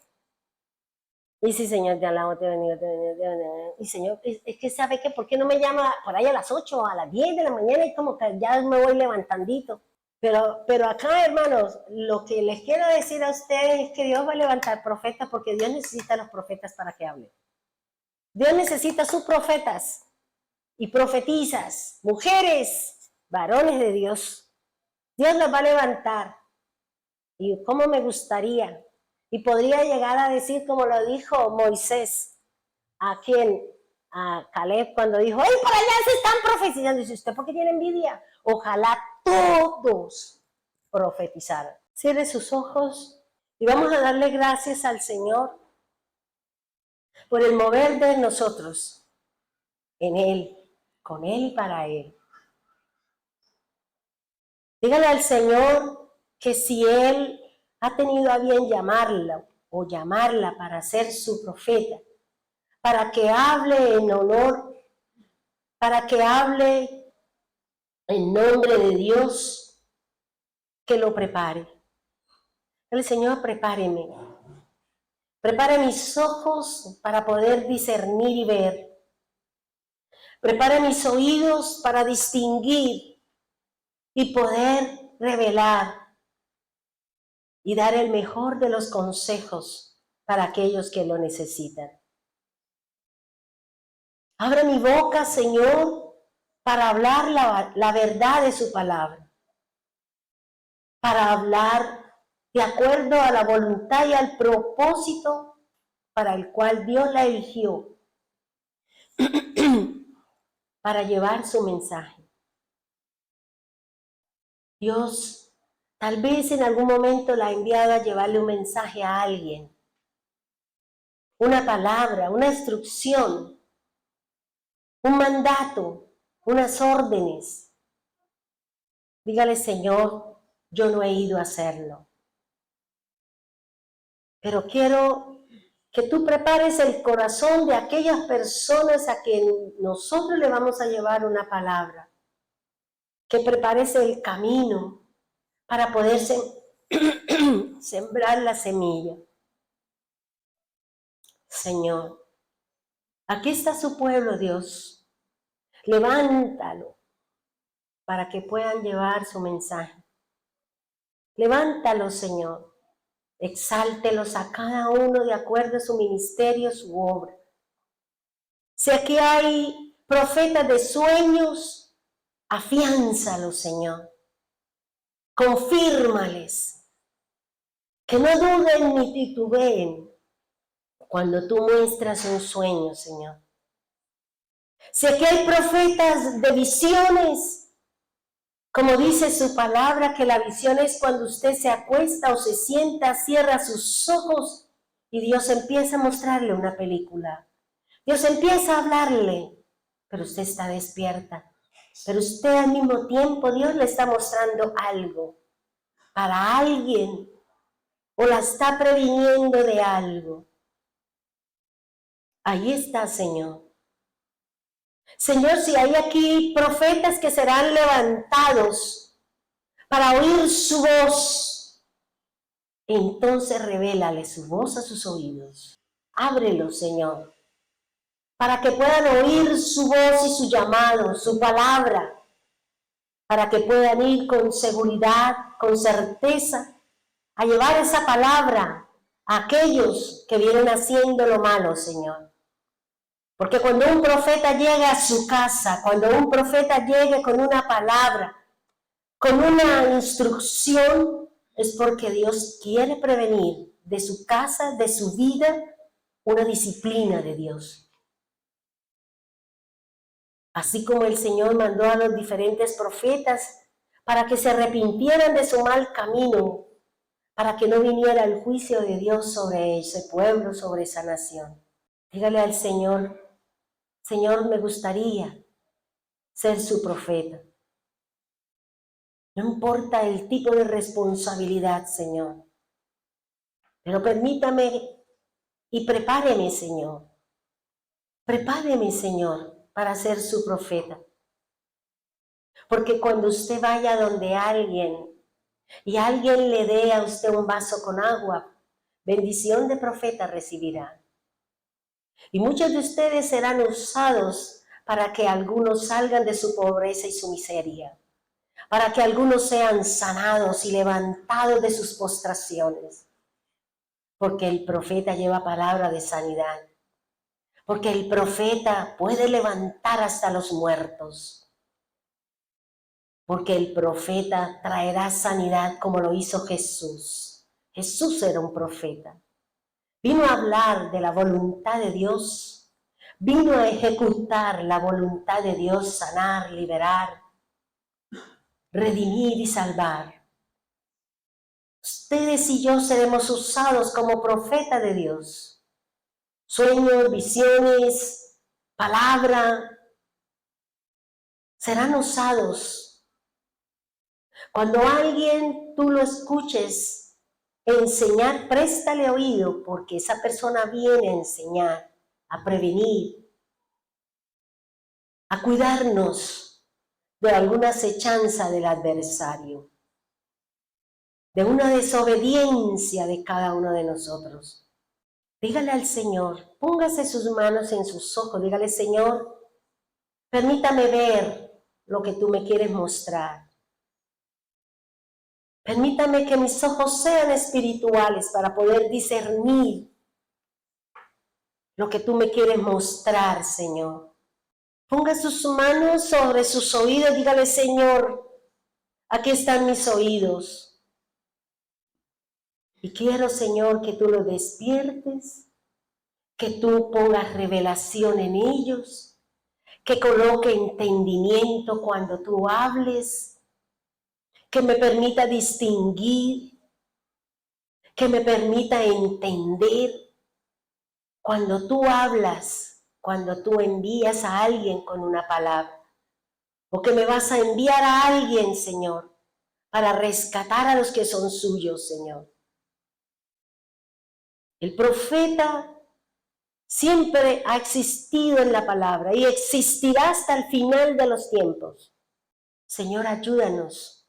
Y si, Señor, te alabo, te bendigo, te bendigo, te bendigo. Y Señor, es que sabe que, ¿por qué no me llama por ahí a las 8 o a las 10 de la mañana? Y como que ya me voy levantandito. Pero acá, hermanos, lo que les quiero decir a ustedes es que Dios va a levantar profetas porque Dios necesita a los profetas para que hablen. Dios necesita sus profetas y profetizas, mujeres, varones de Dios. Dios los va a levantar. Y cómo me gustaría. Y podría llegar a decir como lo dijo Moisés, a Caleb, cuando dijo, ¡ay, por allá se están profetizando! Dice, ¿usted por qué tiene envidia? Ojalá todos profetizaran. Cierre sus ojos y vamos a darle gracias al Señor por el mover de nosotros en Él, con Él y para Él. Dígale al Señor que si Él ha tenido a bien llamarla o llamarla para ser su profeta, para que hable en honor, para que hable en nombre de Dios, que lo prepare. El Señor, prepáreme. Prepare mis ojos para poder discernir y ver. Prepare mis oídos para distinguir y poder revelar y dar el mejor de los consejos para aquellos que lo necesitan. Abre mi boca, Señor, para hablar la verdad de su palabra, para hablar de acuerdo a la voluntad y al propósito para el cual Dios la eligió, para llevar su mensaje. Dios tal vez en algún momento la ha enviado a llevarle un mensaje a alguien, una palabra, una instrucción, un mandato, unas órdenes. Dígale, Señor, yo no he ido a hacerlo, pero quiero que tú prepares el corazón de aquellas personas a quien nosotros le vamos a llevar una palabra, que prepares el camino para poderse sembrar la semilla. Señor, aquí está su pueblo, Dios. Levántalo para que puedan llevar su mensaje. Levántalo, Señor. Exáltelos a cada uno de acuerdo a su ministerio, su obra. Si aquí hay profetas de sueños, afiánzalos, Señor. Confírmales. Que no duden ni titubeen cuando tú muestras un sueño, Señor. Si aquí hay profetas de visiones, como dice su palabra, que la visión es cuando usted se acuesta o se sienta, cierra sus ojos y Dios empieza a mostrarle una película. Dios empieza a hablarle, pero usted está despierta. Pero usted al mismo tiempo, Dios le está mostrando algo para alguien o la está previniendo de algo. Ahí está, Señor. Señor, si hay aquí profetas que serán levantados para oír su voz, entonces revélale su voz a sus oídos. Ábrelo, Señor, para que puedan oír su voz y su llamado, su palabra, para que puedan ir con seguridad, con certeza, a llevar esa palabra a aquellos que vienen haciendo lo malo, Señor. Porque cuando un profeta llega a su casa, cuando un profeta llegue con una palabra, con una instrucción, es porque Dios quiere prevenir de su casa, de su vida, una disciplina de Dios. Así como el Señor mandó a los diferentes profetas para que se arrepintieran de su mal camino, para que no viniera el juicio de Dios sobre ese pueblo, sobre esa nación. Dígale al Señor: Señor, me gustaría ser su profeta. No importa el tipo de responsabilidad, Señor, pero permítame y prepáreme, Señor. Prepáreme, Señor, para ser su profeta. Porque cuando usted vaya donde alguien y alguien le dé a usted un vaso con agua, bendición de profeta recibirá. Y muchos de ustedes serán usados para que algunos salgan de su pobreza y su miseria, para que algunos sean sanados y levantados de sus postraciones, porque el profeta lleva palabra de sanidad, porque el profeta puede levantar hasta los muertos, porque el profeta traerá sanidad como lo hizo Jesús. Jesús era un profeta. Vino a hablar de la voluntad de Dios, vino a ejecutar la voluntad de Dios, sanar, liberar, redimir y salvar. Ustedes y yo seremos usados como profeta de Dios. Sueños, visiones, palabra, serán usados. Cuando alguien tú lo escuches enseñar, préstale oído, porque esa persona viene a enseñar, a prevenir, a cuidarnos de alguna acechanza del adversario, de una desobediencia de cada uno de nosotros. Dígale al Señor, póngase sus manos en sus ojos, dígale: Señor, permítame ver lo que tú me quieres mostrar. Permítame que mis ojos sean espirituales para poder discernir lo que tú me quieres mostrar, Señor. Ponga sus manos sobre sus oídos, dígale: Señor, aquí están mis oídos. Y quiero, Señor, que tú los despiertes, que tú pongas revelación en ellos, que coloque entendimiento cuando tú hables, que me permita distinguir, que me permita entender cuando tú hablas, cuando tú envías a alguien con una palabra, o que me vas a enviar a alguien, Señor, para rescatar a los que son suyos, Señor. El profeta siempre ha existido en la palabra y existirá hasta el final de los tiempos. Señor, ayúdanos.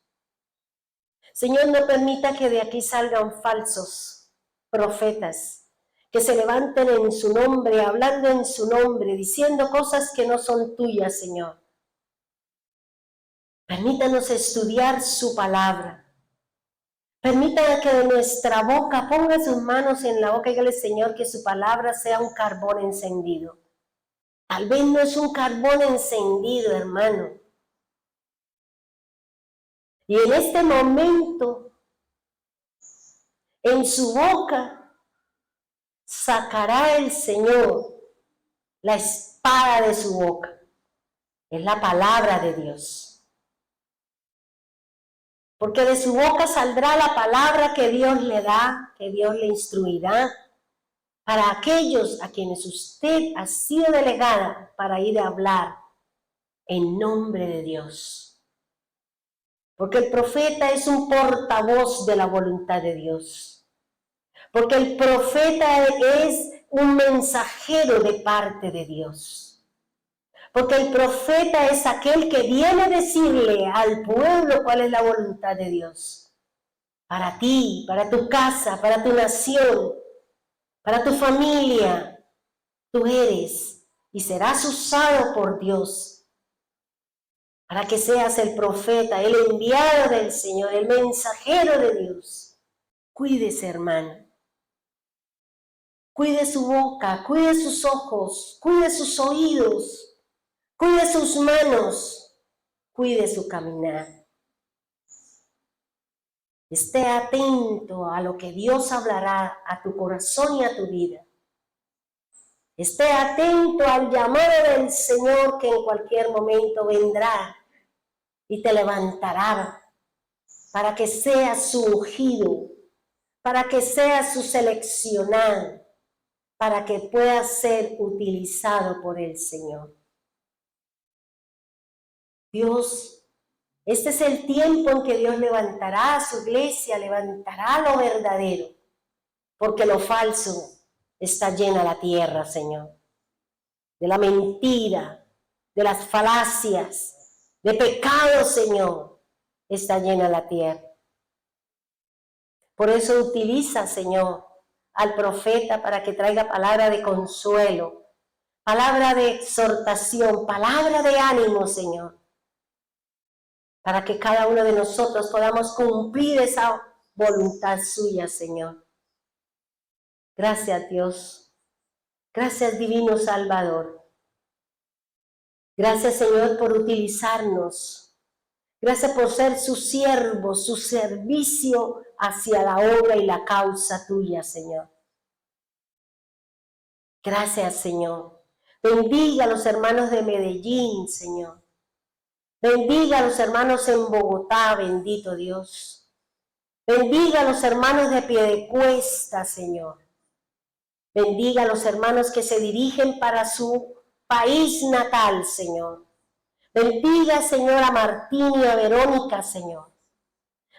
Señor, no permita que de aquí salgan falsos profetas, que se levanten en su nombre, hablando en su nombre, diciendo cosas que no son tuyas, Señor. Permítanos estudiar su palabra. Permita que de nuestra boca ponga sus manos en la boca y dígale, Señor, que su palabra sea un carbón encendido. Tal vez no es un carbón encendido, hermano. Y en este momento, en su boca, sacará el Señor la espada de su boca. Es la palabra de Dios. Porque de su boca saldrá la palabra que Dios le da, que Dios le instruirá, para aquellos a quienes usted ha sido delegada para ir a hablar en nombre de Dios. Porque el profeta es un portavoz de la voluntad de Dios. Porque el profeta es un mensajero de parte de Dios. Porque el profeta es aquel que viene a decirle al pueblo cuál es la voluntad de Dios. Para ti, para tu casa, para tu nación, para tu familia. Tú eres y serás usado por Dios para que seas el profeta, el enviado del Señor, el mensajero de Dios. Cuídese, hermano. Cuide su boca, cuide sus ojos, cuide sus oídos, cuide sus manos, cuide su caminar. Esté atento a lo que Dios hablará a tu corazón y a tu vida. Esté atento al llamado del Señor que en cualquier momento vendrá y te levantará para que seas su ungido, para que seas su seleccionado, para que puedas ser utilizado por el Señor. Dios, este es el tiempo en que Dios levantará a su iglesia, levantará lo verdadero, porque lo falso está llena la tierra, Señor, de la mentira, de las falacias, de pecado, Señor, está llena la tierra. Por eso utiliza, Señor, al profeta para que traiga palabra de consuelo, palabra de exhortación, palabra de ánimo, Señor, para que cada uno de nosotros podamos cumplir esa voluntad suya, Señor. Gracias, Dios. Gracias, Divino Salvador. Gracias, Señor, por utilizarnos. Gracias por ser su siervo, su servicio hacia la obra y la causa tuya, Señor. Gracias, Señor. Bendiga a los hermanos de Medellín, Señor. Bendiga a los hermanos en Bogotá, bendito Dios. Bendiga a los hermanos de Piedecuesta, Señor. Bendiga a los hermanos que se dirigen para su país natal, Señor. Bendiga, Señor, a Martín y a Verónica, Señor.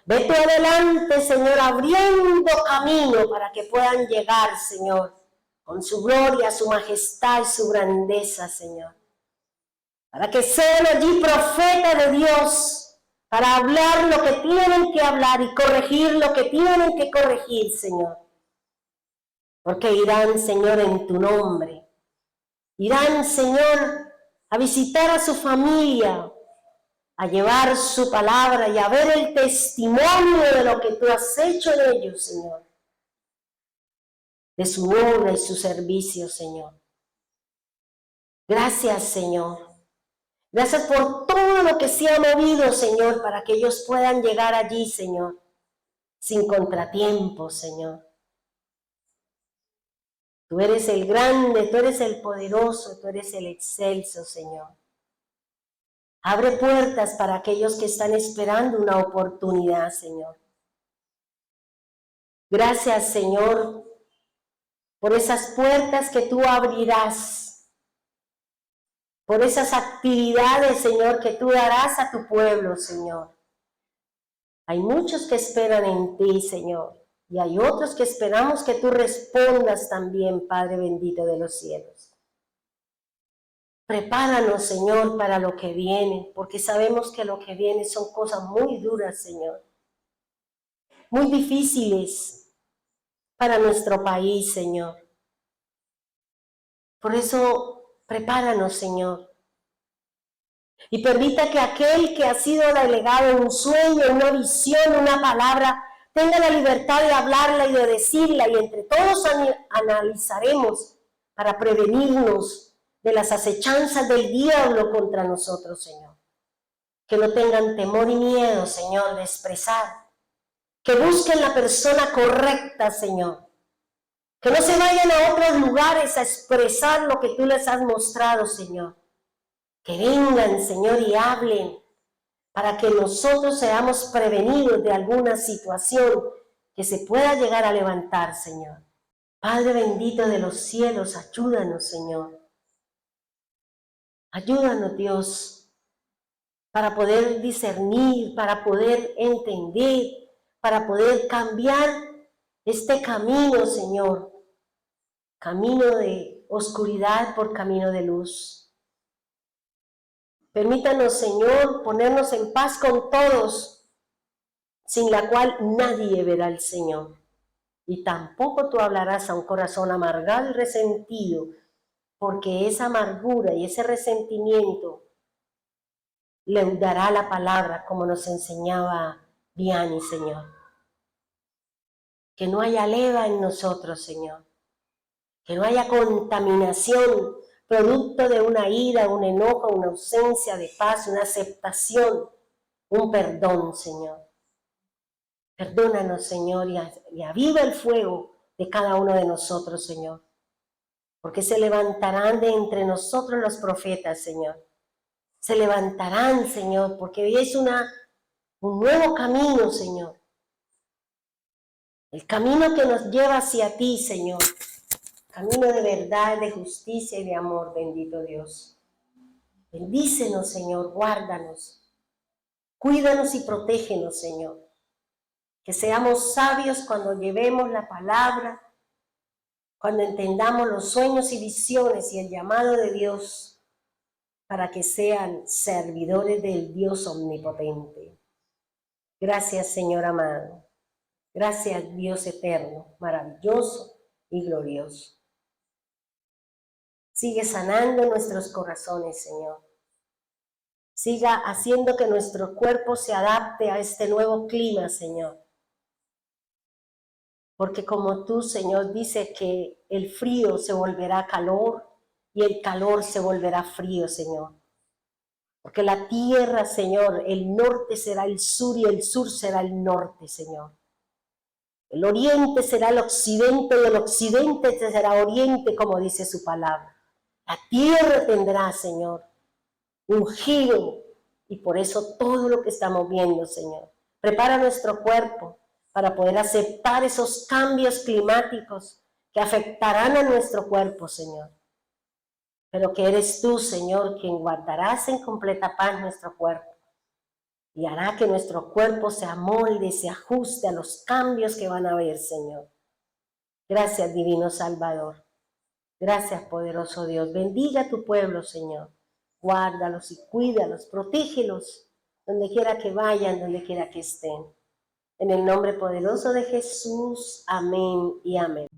Vete adelante, Señor, abriendo camino para que puedan llegar, Señor, con su gloria, su majestad y su grandeza, Señor. Para que sean allí profetas de Dios, para hablar lo que tienen que hablar y corregir lo que tienen que corregir, Señor. Porque irán, Señor, en tu nombre. Irán, Señor, a visitar a su familia, a llevar su palabra y a ver el testimonio de lo que tú has hecho en ellos, Señor. De su obra y su servicio, Señor. Gracias, Señor. Gracias por todo lo que se ha movido, Señor, para que ellos puedan llegar allí, Señor, sin contratiempos, Señor. Tú eres el grande, tú eres el poderoso, tú eres el excelso, Señor. Abre puertas para aquellos que están esperando una oportunidad, Señor. Gracias, Señor, por esas puertas que tú abrirás, por esas actividades, Señor, que tú darás a tu pueblo, Señor. Hay muchos que esperan en ti, Señor, y hay otros que esperamos que tú respondas también, Padre bendito de los cielos. Prepáranos, Señor, para lo que viene, porque sabemos que lo que viene son cosas muy duras, Señor. muy difíciles para nuestro país, Señor. Por eso, prepáranos, Señor. Y permita que aquel que ha sido delegado en un sueño, una visión, una palabra, tenga la libertad de hablarla y de decirla, y entre todos analizaremos para prevenirnos de las acechanzas del diablo contra nosotros, Señor. Que no tengan temor y miedo, Señor, de expresar. Que busquen la persona correcta, Señor. Que no se vayan a otros lugares a expresar lo que tú les has mostrado, Señor. Que vengan, Señor, y hablen para que nosotros seamos prevenidos de alguna situación que se pueda llegar a levantar, Señor. Padre bendito de los cielos, ayúdanos, Señor. Ayúdanos, Dios, para poder discernir, para poder entender, para poder cambiar este camino, Señor. Camino de oscuridad por camino de luz. Permítanos, Señor, ponernos en paz con todos, sin la cual nadie verá al Señor. Y tampoco tú hablarás a un corazón amargado y resentido, porque esa amargura y ese resentimiento leudará la palabra, como nos enseñaba Vianney, Señor. Que no haya leva en nosotros, Señor. Que no haya contaminación, producto de una ira, un enojo, una ausencia de paz, una aceptación, un perdón, Señor. Perdónanos, Señor, y aviva el fuego de cada uno de nosotros, Señor. Porque se levantarán de entre nosotros los profetas, Señor. Se levantarán, Señor, porque hoy es un nuevo camino, Señor. El camino que nos lleva hacia ti, Señor. Camino de verdad, de justicia y de amor, bendito Dios. Bendícenos, Señor, guárdanos. Cuídanos y protégenos, Señor. Que seamos sabios cuando llevemos la palabra, cuando entendamos los sueños y visiones y el llamado de Dios, para que sean servidores del Dios omnipotente. Gracias, Señor amado. Gracias, Dios eterno, maravilloso y glorioso. Sigue sanando nuestros corazones, Señor. Siga haciendo que nuestro cuerpo se adapte a este nuevo clima, Señor. Porque como tú, Señor, dices que el frío se volverá calor y el calor se volverá frío, Señor. Porque la tierra, Señor, el norte será el sur y el sur será el norte, Señor. El oriente será el occidente y el occidente será oriente, como dice su palabra. La tierra tendrá, Señor, un giro, y por eso todo lo que estamos viendo, Señor. Prepara nuestro cuerpo para poder aceptar esos cambios climáticos que afectarán a nuestro cuerpo, Señor. Pero que eres tú, Señor, quien guardarás en completa paz nuestro cuerpo y hará que nuestro cuerpo se amolde, se ajuste a los cambios que van a haber, Señor. Gracias, divino Salvador. Gracias, poderoso Dios. Bendiga a tu pueblo, Señor. Guárdalos y cuídalos, protégelos, donde quiera que vayan, donde quiera que estén. En el nombre poderoso de Jesús, amén y amén.